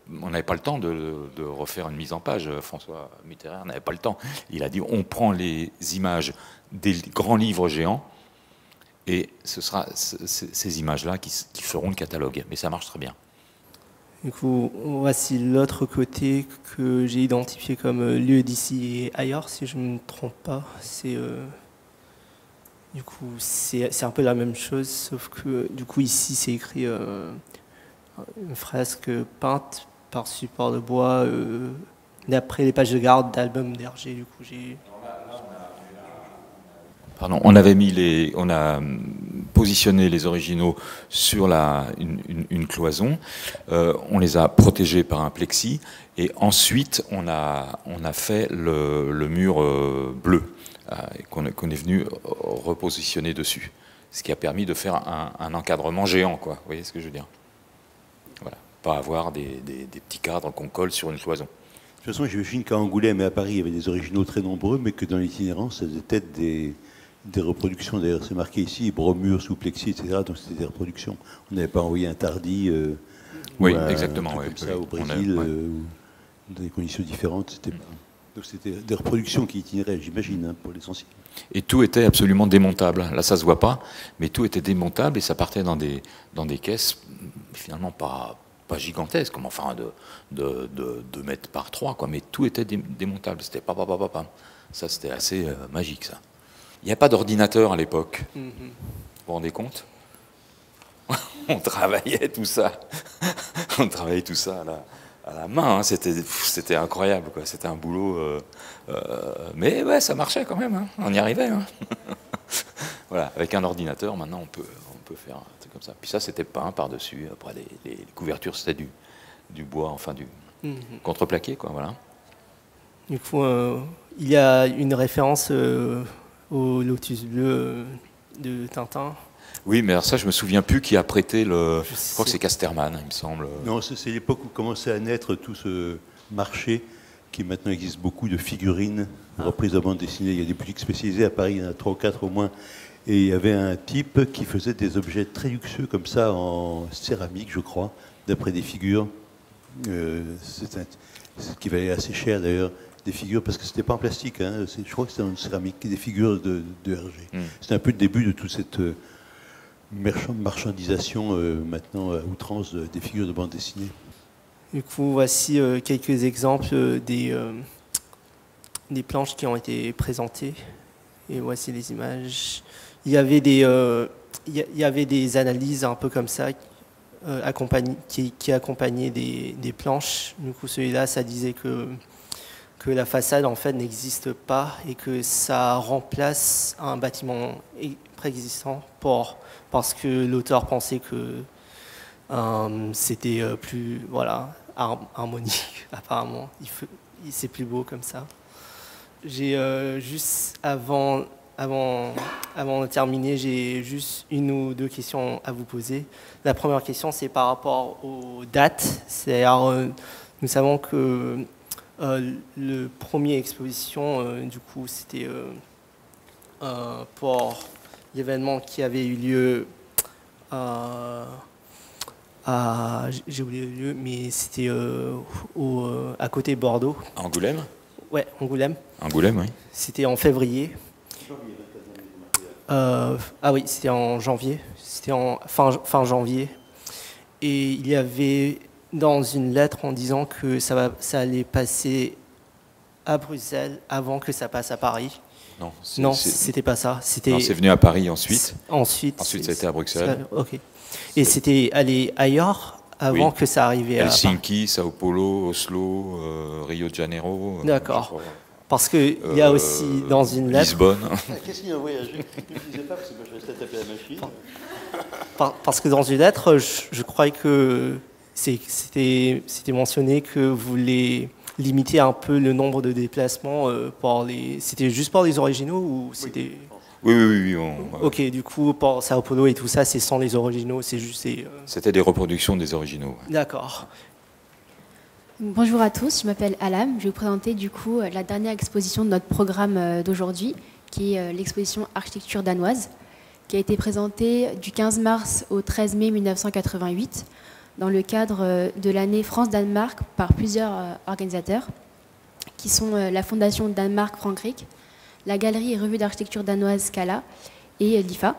[SPEAKER 4] n'avait pas le temps de refaire une mise en page. François Mitterrand n'avait pas le temps. Il a dit on prend les images des grands livres géants et ce sera ces images-là qui feront le catalogue. Mais ça marche très bien.
[SPEAKER 6] Du coup, voici l'autre côté que j'ai identifié comme lieu d'ici et ailleurs, si je ne me trompe pas. Du coup, c'est un peu la même chose, sauf que du coup ici c'est écrit une fresque peinte par support de bois d'après les pages de garde d'albums d'Hergé. Du coup,
[SPEAKER 4] Pardon, on a positionné les originaux sur une cloison, on les a protégés par un plexi, et ensuite on a fait le mur bleu qu'on est venu repositionner dessus, ce qui a permis de faire un encadrement géant, quoi. Vous voyez ce que je veux dire? Voilà, pas avoir des petits cadres qu'on colle sur une cloison.
[SPEAKER 5] De toute façon, j'imagine qu'à Angoulême et à Paris, il y avait des originaux très nombreux, mais que dans l'itinérance, ça devait être des reproductions. D'ailleurs, c'est marqué ici, bromure sous plexi, etc. Donc c'était des reproductions. On n'avait pas envoyé un Tardy
[SPEAKER 4] oui, exactement,
[SPEAKER 5] comme ça, au Brésil, dans des conditions différentes. Donc c'était des reproductions qui itinéraient, j'imagine, pour l'essentiel.
[SPEAKER 4] Et tout était absolument démontable. Là, ça se voit pas, mais tout était démontable et ça partait dans des caisses finalement pas gigantesques, comme enfin de 2 mètres par 3, quoi. Mais tout était démontable. C'était pas. Ça, c'était assez magique, ça. Il n'y a pas d'ordinateur à l'époque. Vous vous rendez compte? On travaillait tout ça. On travaillait tout ça à la main. Hein. C'était incroyable, quoi. C'était un boulot. Mais ouais, ça marchait quand même. Hein. On y arrivait. Hein. Voilà. Avec un ordinateur, maintenant, on peut faire un truc comme ça. Puis ça, c'était peint par-dessus. Après, les couvertures, c'était du bois, enfin du contreplaqué, quoi. Voilà.
[SPEAKER 6] Du coup, il y a une référence au Lotus bleu de Tintin.
[SPEAKER 4] Oui, mais alors ça, je me souviens plus qui a prêté le. Je crois que c'est Casterman, il me semble.
[SPEAKER 5] Non, c'est l'époque où commençait à naître tout ce marché qui maintenant existe beaucoup de figurines reprises de bande dessinée. Il y a des boutiques spécialisées à Paris, il y en a 3 ou 4 au moins. Et il y avait un type qui faisait des objets très luxueux comme ça en céramique, je crois, d'après des figures. Ce qui valait assez cher d'ailleurs. Des figures, parce que c'était pas en plastique, hein, je crois que c'était en céramique, des figures de Hergé. C'était un peu le début de toute cette marchandisation maintenant à outrance des figures de bande dessinée.
[SPEAKER 6] Du coup, voici quelques exemples des planches qui ont été présentées. Et voici les images. Il y avait des analyses un peu comme ça qui accompagnaient des planches. Du coup, celui-là, ça disait que la façade en fait n'existe pas et que ça remplace un bâtiment préexistant parce que l'auteur pensait que c'était plus harmonique apparemment. C'est plus beau comme ça. J'ai juste avant de terminer, j'ai juste 1 ou 2 questions à vous poser. La première question, c'est par rapport aux dates. C'est-à-dire, nous savons que le premier exposition, du coup, c'était pour l'événement qui avait eu lieu j'ai oublié le lieu, mais c'était à côté de Bordeaux.
[SPEAKER 4] À Angoulême?
[SPEAKER 6] Ouais, Angoulême.
[SPEAKER 4] Angoulême, oui.
[SPEAKER 6] C'était en février. Oui, c'était en janvier. C'était en fin janvier. Et il y avait dans une lettre en disant que ça allait passer à Bruxelles avant que ça passe à Paris. Non, c'était pas ça. C'est
[SPEAKER 4] venu à Paris ensuite.
[SPEAKER 6] Ensuite,
[SPEAKER 4] ça a été à Bruxelles.
[SPEAKER 6] Ok. Et c'était allé ailleurs avant que ça arrivait à
[SPEAKER 4] Helsinki, Sao Paulo, Oslo, Rio de Janeiro.
[SPEAKER 6] D'accord. Parce qu'il y a aussi dans une lettre...
[SPEAKER 4] Lisbonne.
[SPEAKER 5] Qu'est-ce qu'il a voyagé? Je ne disais pas parce que moi je restais à taper la machine.
[SPEAKER 6] Parce que dans une lettre, je croyais que c'était mentionné que vous voulez limiter un peu le nombre de déplacements pour c'était juste pour les originaux ou c'était...
[SPEAKER 4] Oui.
[SPEAKER 6] Ok, du coup, pour Sao Paulo et tout ça, c'est sans les originaux, c'est juste...
[SPEAKER 4] C'était des reproductions des originaux. Ouais.
[SPEAKER 6] D'accord.
[SPEAKER 7] Bonjour à tous, je m'appelle Alam. Je vais vous présenter du coup la dernière exposition de notre programme d'aujourd'hui, qui est l'exposition Architecture danoise, qui a été présentée du 15 mars au 13 mai 1988 dans le cadre de l'année France-Danemark par plusieurs organisateurs, qui sont la Fondation Danemark-Frankrijk, la Galerie et Revue d'Architecture danoise Scala et l'IFA.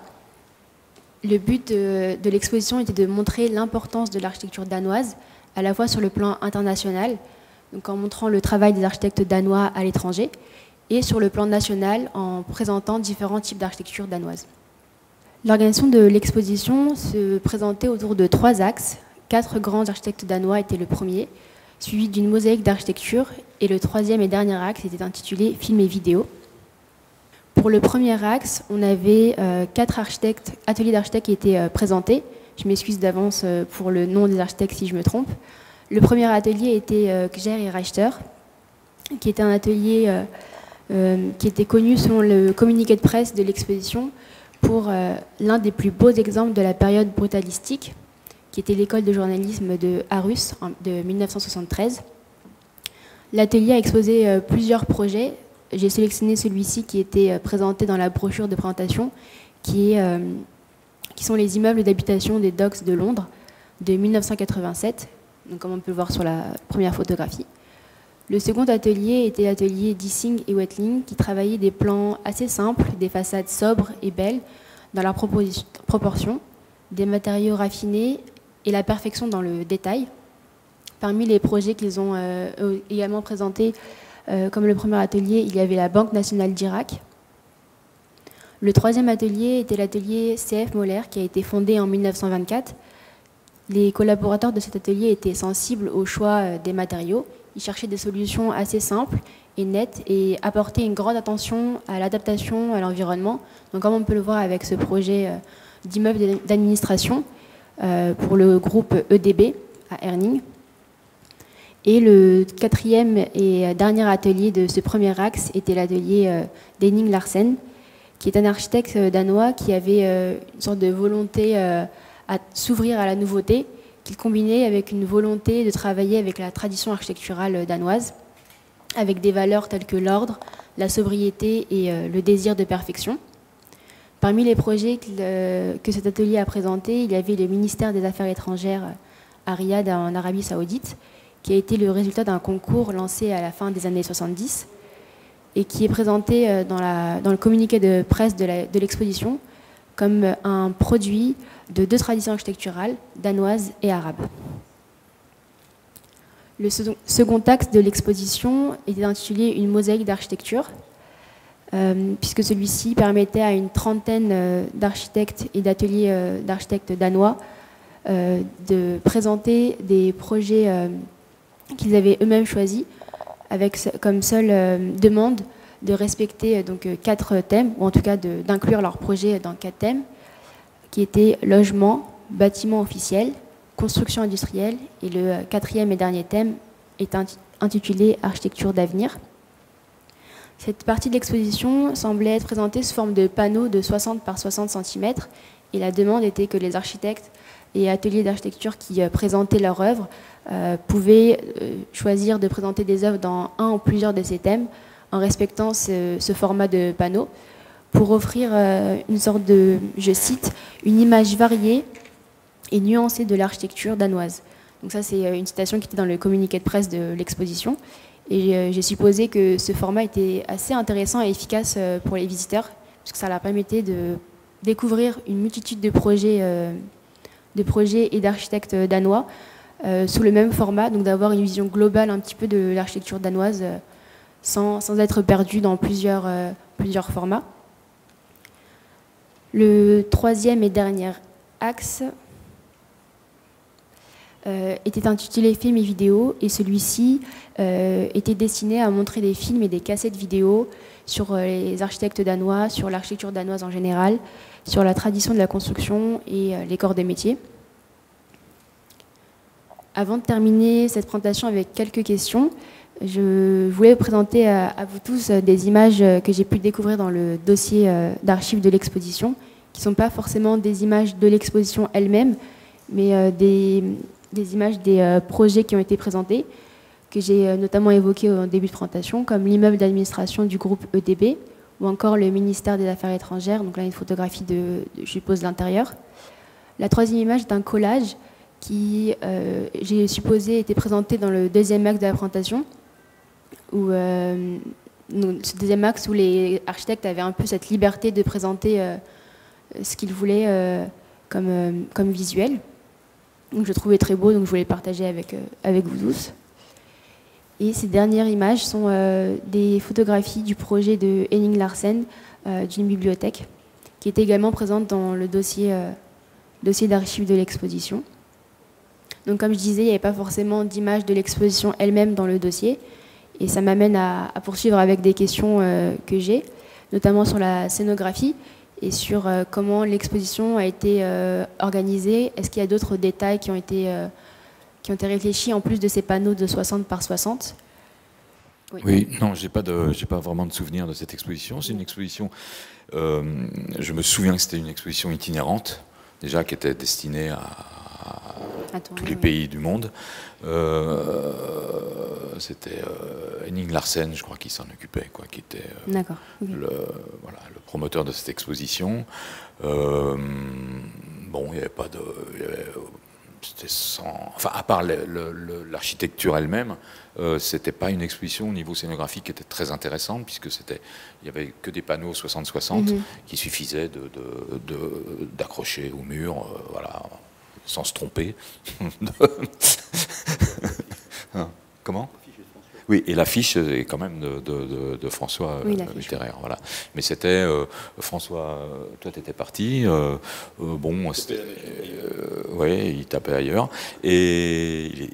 [SPEAKER 7] Le but de l'exposition était de montrer l'importance de l'architecture danoise, à la fois sur le plan international, donc en montrant le travail des architectes danois à l'étranger, et sur le plan national en présentant différents types d'architecture danoise. L'organisation de l'exposition se présentait autour de 3 axes. 4 grands architectes danois étaient le premier, suivi d'une mosaïque d'architecture, et le 3e et dernier axe était intitulé Film et vidéo. Pour le premier axe, on avait 4 ateliers d'architectes qui étaient présentés. Je m'excuse d'avance pour le nom des architectes si je me trompe. Le premier atelier était Gjer et Reichter, qui était un atelier qui était connu selon le communiqué de presse de l'exposition pour l'un des plus beaux exemples de la période brutalistique, qui était l'école de journalisme de Aarhus de 1973. L'atelier a exposé plusieurs projets. J'ai sélectionné celui-ci qui était présenté dans la brochure de présentation, qui sont les immeubles d'habitation des Docks de Londres de 1987, donc comme on peut le voir sur la première photographie. Le second atelier était l'atelier Dissing et Wetling, qui travaillaient des plans assez simples, des façades sobres et belles dans leur proportion, des matériaux raffinés et la perfection dans le détail. Parmi les projets qu'ils ont également présentés, comme le premier atelier, il y avait la Banque nationale d'Irak. Le 3e atelier était l'atelier CF Moller, qui a été fondé en 1924. Les collaborateurs de cet atelier étaient sensibles au choix des matériaux. Ils cherchaient des solutions assez simples et nettes et apportaient une grande attention à l'adaptation à l'environnement. Donc, comme on peut le voir avec ce projet d'immeuble d'administration pour le groupe EDB à Herning. Et le 4e et dernier atelier de ce premier axe était l'atelier d'Henning Larsen, qui est un architecte danois qui avait une sorte de volonté à s'ouvrir à la nouveauté, qu'il combinait avec une volonté de travailler avec la tradition architecturale danoise, avec des valeurs telles que l'ordre, la sobriété et le désir de perfection. Parmi les projets que cet atelier a présentés, il y avait le ministère des Affaires étrangères à Riyad, en Arabie Saoudite, qui a été le résultat d'un concours lancé à la fin des années 70 et qui est présenté dans le communiqué de presse de l'exposition comme un produit de 2 traditions architecturales, danoises et arabes. Le second axe de l'exposition était intitulé « Une mosaïque d'architecture », puisque celui-ci permettait à une trentaine d'architectes et d'ateliers d'architectes danois de présenter des projets qu'ils avaient eux-mêmes choisis, avec comme seule demande de respecter donc 4 thèmes, ou en tout cas d'inclure leur projet dans 4 thèmes, qui étaient logement, bâtiment officiel, construction industrielle, et le 4e et dernier thème est intitulé architecture d'avenir. Cette partie de l'exposition semblait être présentée sous forme de panneaux de 60 par 60 cm, et la demande était que les architectes et ateliers d'architecture qui présentaient leurs œuvres pouvaient choisir de présenter des œuvres dans un ou plusieurs de ces thèmes en respectant ce format de panneau pour offrir une sorte de, je cite, une image variée et nuancée de l'architecture danoise. Donc ça, c'est une citation qui était dans le communiqué de presse de l'exposition. Et j'ai supposé que ce format était assez intéressant et efficace pour les visiteurs, puisque ça leur permettait de découvrir une multitude de projets et d'architectes danois sous le même format, donc d'avoir une vision globale un petit peu de l'architecture danoise sans être perdu dans plusieurs formats. Le 3e et dernier axe était intitulé Films et vidéos, et celui-ci était destiné à montrer des films et des cassettes vidéo sur les architectes danois, sur l'architecture danoise en général, sur la tradition de la construction et les corps de métier. Avant de terminer cette présentation avec quelques questions, Je voulais vous présenter à vous tous des images que j'ai pu découvrir dans le dossier d'archives de l'exposition, qui ne sont pas forcément des images de l'exposition elle-même, mais des images des projets qui ont été présentés, que j'ai notamment évoqués au début de présentation, comme l'immeuble d'administration du groupe EDB, ou encore le ministère des Affaires étrangères, donc là une photographie je suppose, de l'intérieur. La troisième image est un collage qui, j'ai supposé, était présenté dans le deuxième axe de la présentation, où ce deuxième axe où les architectes avaient un peu cette liberté de présenter ce qu'ils voulaient comme visuel. Donc je trouvais très beau, donc je voulais le partager avec vous tous. Et ces dernières images sont des photographies du projet de Henning Larsen d'une bibliothèque, qui était également présente dans le dossier d'archives de l'exposition. Donc comme je disais, il n'y avait pas forcément d'image de l'exposition elle-même dans le dossier, et ça m'amène à poursuivre avec des questions que j'ai, notamment sur la scénographie et sur comment l'exposition a été organisée. Est-ce qu'il y a d'autres détails qui ont été réfléchis en plus de ces panneaux de 60 par 60?
[SPEAKER 4] Oui, non, j'ai pas vraiment de souvenir de cette exposition. C'est une exposition, je me souviens que c'était une exposition itinérante, déjà qui était destinée à tous les pays du monde. C'était Henning Larsen, je crois, qui s'en occupait, quoi, qui était le promoteur de cette exposition. Bon, il n'y avait pas de... C'était enfin, à part l'architecture elle-même, c'était pas une exposition au niveau scénographique qui était très intéressante, puisque il y avait que des panneaux 60-60 qui suffisaient d'accrocher au mur, voilà, sans se tromper. Comment ? Oui, et l'affiche est quand même de François Mitterrand, voilà. Mais c'était François, toi tu étais parti, bon, ouais, il tapait ailleurs, et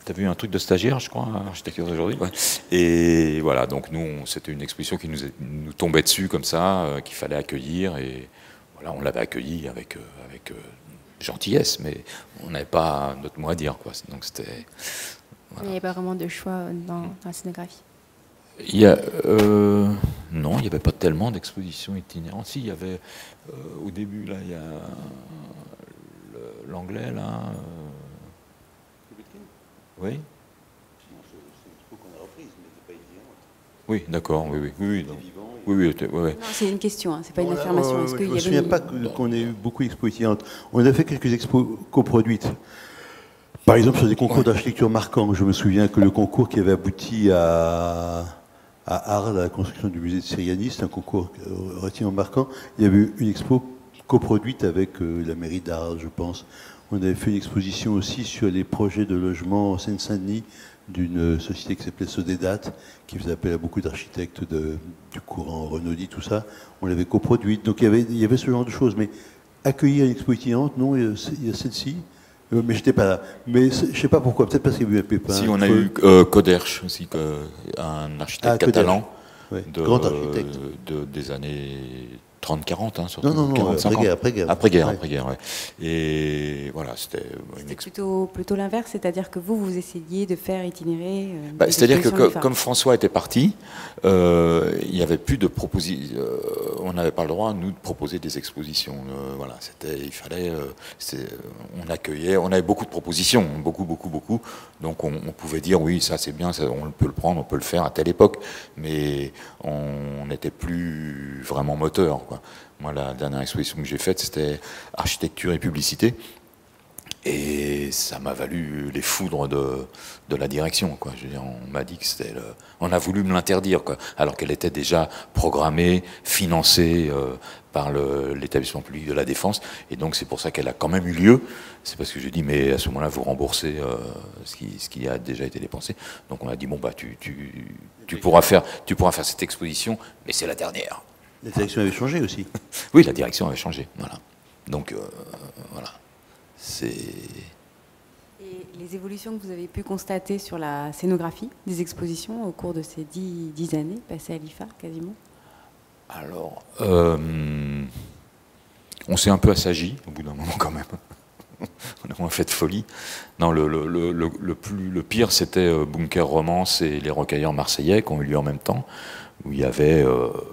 [SPEAKER 4] t'as vu un truc de stagiaire, je crois, à Architecture d'aujourd'hui, ouais. Et voilà, donc nous, c'était une exposition qui nous tombait dessus comme ça, qu'il fallait accueillir, et voilà, on l'avait accueilli avec gentillesse, mais on n'avait pas notre mot à dire, quoi. Donc c'était... Voilà.
[SPEAKER 7] Il n'y avait pas vraiment de choix dans la scénographie.
[SPEAKER 4] Non, il n'y avait pas tellement d'expositions itinérantes. Si, il y avait au début, là, il y a l'anglais, là. Oui. Oui, d'accord, oui.
[SPEAKER 8] Non, c'est une question, hein, c'est pas une affirmation.
[SPEAKER 5] Je ne me souviens pas qu'on ait eu beaucoup d'expos itinérantes. On a fait quelques expos coproduites. Par exemple, sur des concours d'architecture marquants, je me souviens que le concours qui avait abouti à Arles, à la construction du musée de Syriani, c'est un concours relativement marquant. Il y avait eu une expo coproduite avec la mairie d'Arles, je pense. On avait fait une exposition aussi sur les projets de logement en Seine-Saint-Denis d'une société qui s'appelait Sodedat, qui faisait appel à beaucoup d'architectes du courant Renaudie, tout ça. On l'avait coproduite. Donc il y avait ce genre de choses. Mais accueillir une expo itinérante, non, il y a celle-ci. Mais j'étais pas là. Mais je ne sais pas pourquoi. Peut-être parce qu'il y a eu un pépin.
[SPEAKER 4] Si, on a eu Coderch aussi, un architecte catalan,
[SPEAKER 5] ouais, grand architecte
[SPEAKER 4] des années 30-40, hein, surtout.
[SPEAKER 5] Non,
[SPEAKER 4] 40-50.
[SPEAKER 5] Après-guerre.
[SPEAKER 4] Après-guerre, ouais. Et voilà, c'était
[SPEAKER 8] plutôt l'inverse, c'est-à-dire que vous essayez de faire itinérer...
[SPEAKER 4] c'est-à-dire que comme François était parti, il n'y avait plus de propositions. On n'avait pas le droit, nous, de proposer des expositions. Voilà, il fallait... on accueillait, on avait beaucoup de propositions, beaucoup. Donc on pouvait dire, oui, ça c'est bien, ça, on peut le prendre, on peut le faire à telle époque, mais on n'était plus vraiment moteur, quoi. Moi, la dernière exposition que j'ai faite, c'était architecture et publicité. Et ça m'a valu les foudres de la direction, quoi. Je veux dire, on m'a dit que c'était on a voulu me l'interdire, quoi, alors qu'elle était déjà programmée, financée par l'établissement public de la Défense. Et donc c'est pour ça qu'elle a quand même eu lieu. C'est parce que j'ai dit, mais à ce moment-là, vous remboursez ce qui a déjà été dépensé. Donc on a dit, bon bah tu pourras faire cette exposition, mais c'est la dernière.
[SPEAKER 5] La direction avait changé aussi.
[SPEAKER 4] Oui, la direction avait changé, voilà. Donc voilà.
[SPEAKER 8] Et les évolutions que vous avez pu constater sur la scénographie des expositions au cours de ces 10 années passées à l'IFA, quasiment?
[SPEAKER 4] Alors, on s'est un peu assagi au bout d'un moment quand même. on a moins fait de folie. Non, le pire, c'était Bunker Romance et Les Rocailleurs Marseillais qui ont eu lieu en même temps, où il y avait,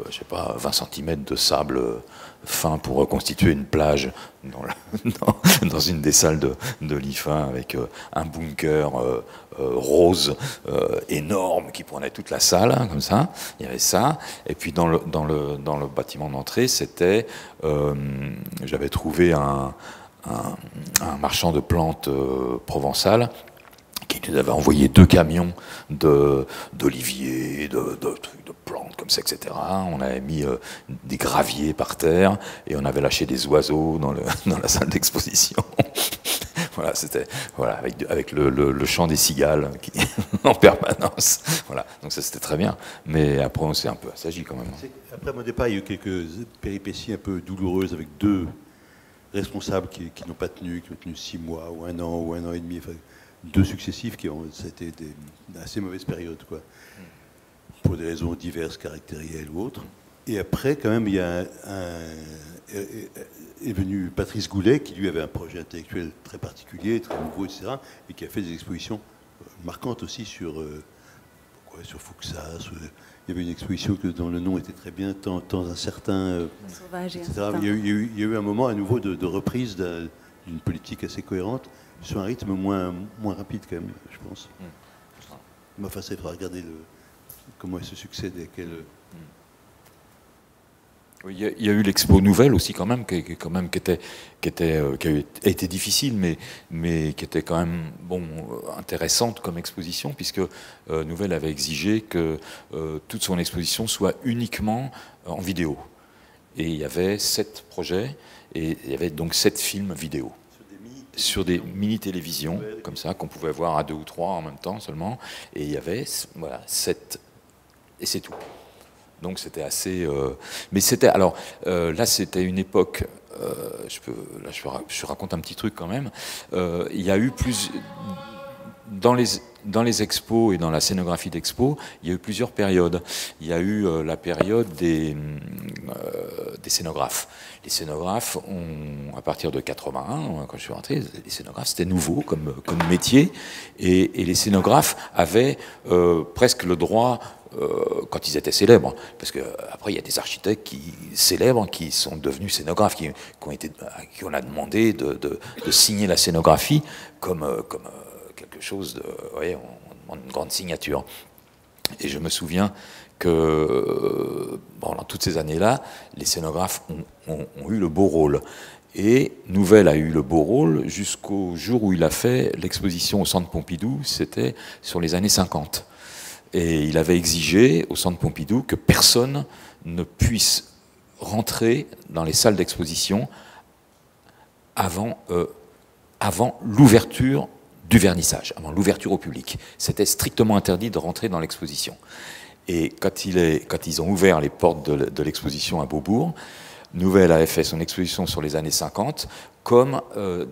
[SPEAKER 4] je sais pas, 20 cm de sable fin pour reconstituer une plage dans une des salles de l'IFA avec un bunker rose énorme qui prenait toute la salle, hein, comme ça. Il y avait ça. Et puis dans le bâtiment d'entrée, c'était, j'avais trouvé un marchand de plantes provençales qui nous avait envoyé 2 camions d'oliviers, de plantes comme ça, etc. On avait mis des graviers par terre et on avait lâché des oiseaux dans la salle d'exposition. Voilà, c'était avec le chant des cigales en permanence. Voilà, donc ça c'était très bien. Mais après on s'est un peu assagi quand même.
[SPEAKER 5] Après mon départ, il y a eu quelques péripéties un peu douloureuses avec 2 responsables qui n'ont pas tenu, qui ont tenu 6 mois ou 1 an ou 1 an et demi. Enfin, 2 successifs ça a été des assez mauvaises périodes, quoi, pour des raisons diverses, caractérielles ou autres. Et après, quand même, est venu Patrice Goulet, qui lui avait un projet intellectuel très particulier, très nouveau, etc., et qui a fait des expositions marquantes aussi sur Fuxas. Il y avait une exposition dont le nom était très bien, tant un certain...
[SPEAKER 8] Sauvage et
[SPEAKER 5] etc.
[SPEAKER 8] incertain.
[SPEAKER 5] Il y a eu un moment à nouveau de reprise d'une politique assez cohérente, sur un rythme moins rapide quand même, je pense. Mais enfin, il faudra regarder comment elle se succède et quelle...
[SPEAKER 4] Oui, il y a eu l'expo Nouvelle aussi quand même, qui a été difficile, mais qui était quand même intéressante comme exposition, puisque Nouvelle avait exigé que toute son exposition soit uniquement en vidéo. Et il y avait 7 projets, et il y avait donc 7 films vidéo. Sur des mini-télévisions, comme ça, qu'on pouvait voir à 2 ou 3 en même temps seulement. Et il y avait 7, et c'est tout. Donc c'était assez... mais c'était... Alors, là, c'était une époque... je raconte un petit truc quand même. Il y a eu plus... Dans les expos et dans la scénographie d'expo, il y a eu plusieurs périodes. Il y a eu la période des scénographes. Les scénographes, à partir de 81, quand je suis rentré, les scénographes, c'était nouveau comme métier. Et les scénographes avaient presque le droit... quand ils étaient célèbres, parce qu'après il y a des architectes célèbres qui sont devenus scénographes, qui on a demandé de signer la scénographie comme quelque chose de... Vous voyez, on demande une grande signature. Et je me souviens que dans toutes ces années-là, les scénographes ont eu le beau rôle. Et Nouvelle a eu le beau rôle jusqu'au jour où il a fait l'exposition au Centre Pompidou, c'était sur les années 50. Et il avait exigé au Centre Pompidou que personne ne puisse rentrer dans les salles d'exposition avant l'ouverture du vernissage, avant l'ouverture au public. C'était strictement interdit de rentrer dans l'exposition. Et quand ils ont ouvert les portes de l'exposition à Beaubourg, Nouvelle avait fait son exposition sur les années 50 comme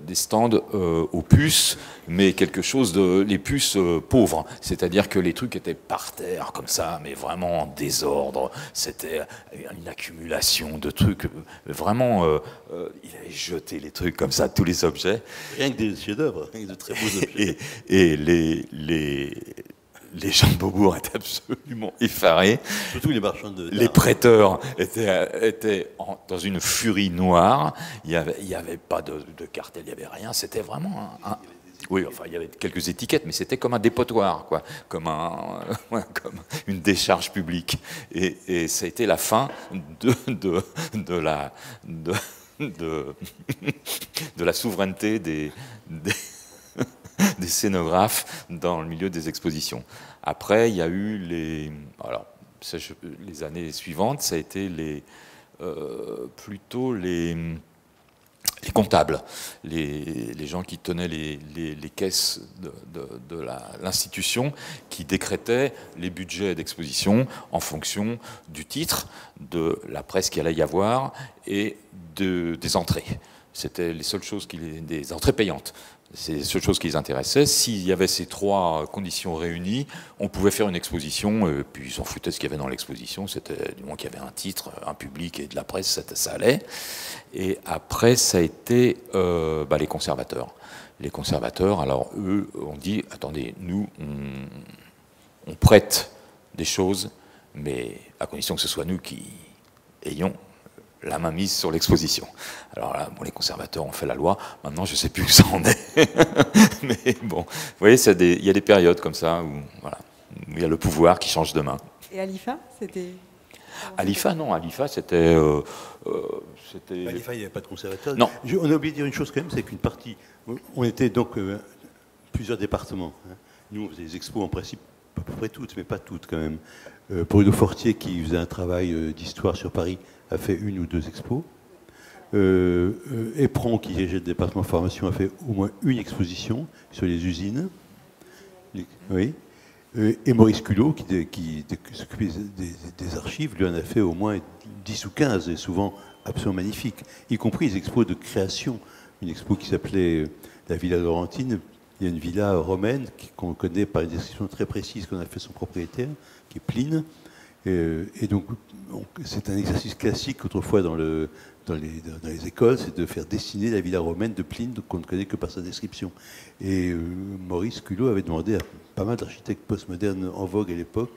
[SPEAKER 4] des stands aux puces, mais quelque chose les puces pauvres. C'est-à-dire que les trucs étaient par terre, comme ça, mais vraiment en désordre. C'était une accumulation de trucs. Vraiment, il avait jeté les trucs comme ça, tous les objets.
[SPEAKER 5] Rien que des chefs-d'œuvre, rien que de très beaux objets.
[SPEAKER 4] Et les gens de Beaubourg étaient absolument effarés.
[SPEAKER 5] Surtout les marchands de...
[SPEAKER 4] Les prêteurs étaient dans une furie noire. Il n'y avait pas de cartel, il n'y avait rien. C'était vraiment oui, enfin, il y avait quelques étiquettes, mais c'était comme un dépotoir, quoi, comme une décharge publique. Et ça a été la fin de la souveraineté des scénographes dans le milieu des expositions. Après, il y a eu les années suivantes, ça a été plutôt les comptables, les gens qui tenaient les caisses de l'institution, qui décrétaient les budgets d'exposition en fonction du titre, de la presse qu'il allait y avoir et des entrées. C'était les seules choses des entrées payantes. C'est les seules choses qui les intéressaient. S'il y avait ces 3 conditions réunies, on pouvait faire une exposition, puis ils s'en foutaient de ce qu'il y avait dans l'exposition. C'était du moment qu'il y avait un titre, un public et de la presse, ça allait. Et après, ça a été les conservateurs. Les conservateurs, alors eux, ont dit, attendez, nous, on prête des choses, mais à condition que ce soit nous qui ayons la main mise sur l'exposition. Alors là, bon, les conservateurs ont fait la loi, maintenant je ne sais plus où ça en est. Mais bon, vous voyez, il y a des périodes comme ça où voilà, il y a le pouvoir qui change de main.
[SPEAKER 8] Et à l'IFA, c'était...
[SPEAKER 4] À l'IFA, non, à l'IFA, c'était...
[SPEAKER 5] À l'IFA, il n'y avait pas de conservateur.
[SPEAKER 4] Non.
[SPEAKER 5] On a oublié de dire une chose quand même, c'est qu'une partie... On était donc plusieurs départements. Hein. Nous, on faisait des expos en principe, à peu près toutes, mais pas toutes quand même. Bruno Fortier, qui faisait un travail d'histoire sur Paris, a fait 1 ou 2 expos. Epron, qui dirigeait le département formation, a fait au moins 1 exposition sur les usines. Oui. Et Maurice Culot, qui s'occupait des archives, lui en a fait au moins 10 ou 15, et souvent absolument magnifiques, y compris les expos de création. Une expo qui s'appelait la Villa Laurentine. Il y a une villa romaine qu'on connaît par une description très précise qu'on a fait son propriétaire, qui est Pline. Et donc, c'est un exercice classique autrefois dans les écoles, c'est de faire dessiner la villa romaine de Pline, qu'on ne connaît que par sa description. Et Maurice Culot avait demandé à pas mal d'architectes postmodernes en vogue à l'époque.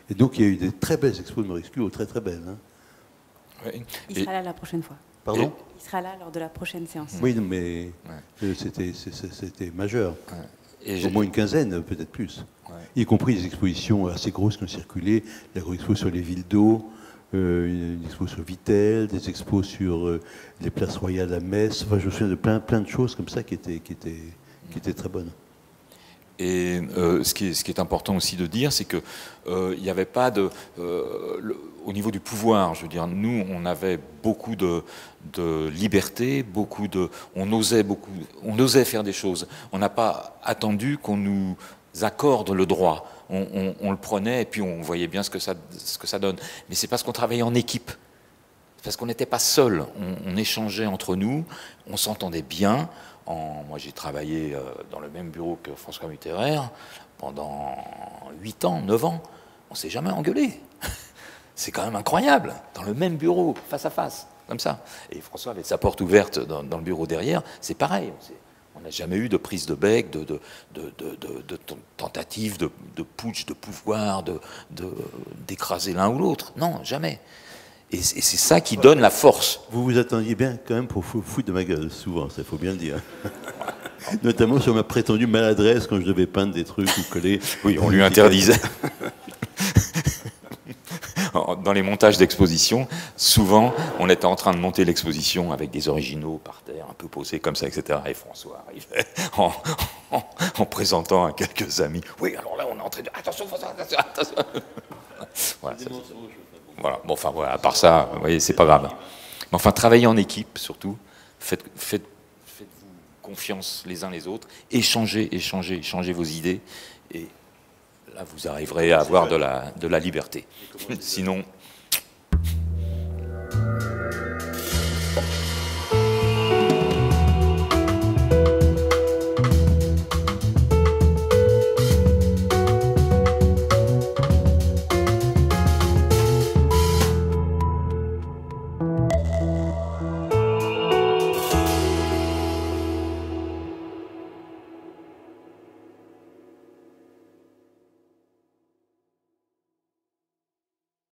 [SPEAKER 5] Et donc, il y a eu des très belles expos de Maurice Culot, très très belles. Hein.
[SPEAKER 4] Oui.
[SPEAKER 8] Il sera là la prochaine fois.
[SPEAKER 5] Pardon ?
[SPEAKER 8] Il sera là lors de la prochaine séance.
[SPEAKER 5] Oui, non, mais c'était majeur.
[SPEAKER 4] Et
[SPEAKER 5] au moins une quinzaine, peut-être plus.
[SPEAKER 4] Ouais.
[SPEAKER 5] Y compris des expositions assez grosses qui ont circulé, la grosse expo sur les villes d'eau, une expo sur Vittel, des expos sur les places royales à Metz. Enfin, je me souviens de plein de choses comme ça qui étaient très bonnes.
[SPEAKER 4] Et ce qui est important aussi de dire, c'est que il n'y avait pas de... au niveau du pouvoir, je veux dire, nous, on avait beaucoup de liberté, on osait faire des choses. On n'a pas attendu qu'on nous accorde le droit. On le prenait et puis on voyait bien ce que ça donne. Mais c'est parce qu'on travaillait en équipe. Parce qu'on n'était pas seul. On échangeait entre nous, on s'entendait bien. Moi, j'ai travaillé dans le même bureau que François Mitterrand pendant 8 ans, 9 ans. On ne s'est jamais engueulé. C'est quand même incroyable. Dans le même bureau, face à face, comme ça. Et François avait sa porte ouverte dans le bureau derrière. C'est pareil. On n'a jamais eu de prise de bec, de tentative de putsch, de pouvoir, d'écraser l'un ou l'autre. Non, jamais. Et c'est ça qui donne la force.
[SPEAKER 5] Vous vous attendiez bien quand même pour foutre de ma gueule, souvent, ça faut bien le dire. Notamment sur ma prétendue maladresse quand je devais peindre des trucs ou coller.
[SPEAKER 4] Oui, on lui interdisait. Dans les montages d'exposition, souvent, on était en train de monter l'exposition avec des originaux par terre, un peu posés comme ça, etc. Et François arrivait en présentant à quelques amis. Oui, alors là, on est en train de... Attention, attention. Voilà, voilà. Bon, enfin, voilà, à part ça, vous voyez, c'est pas grave. Mais enfin, travaillez en équipe, surtout. Faites-vous confiance les uns les autres. Échangez vos idées. Et là, vous arriverez à avoir de la liberté. Sinon...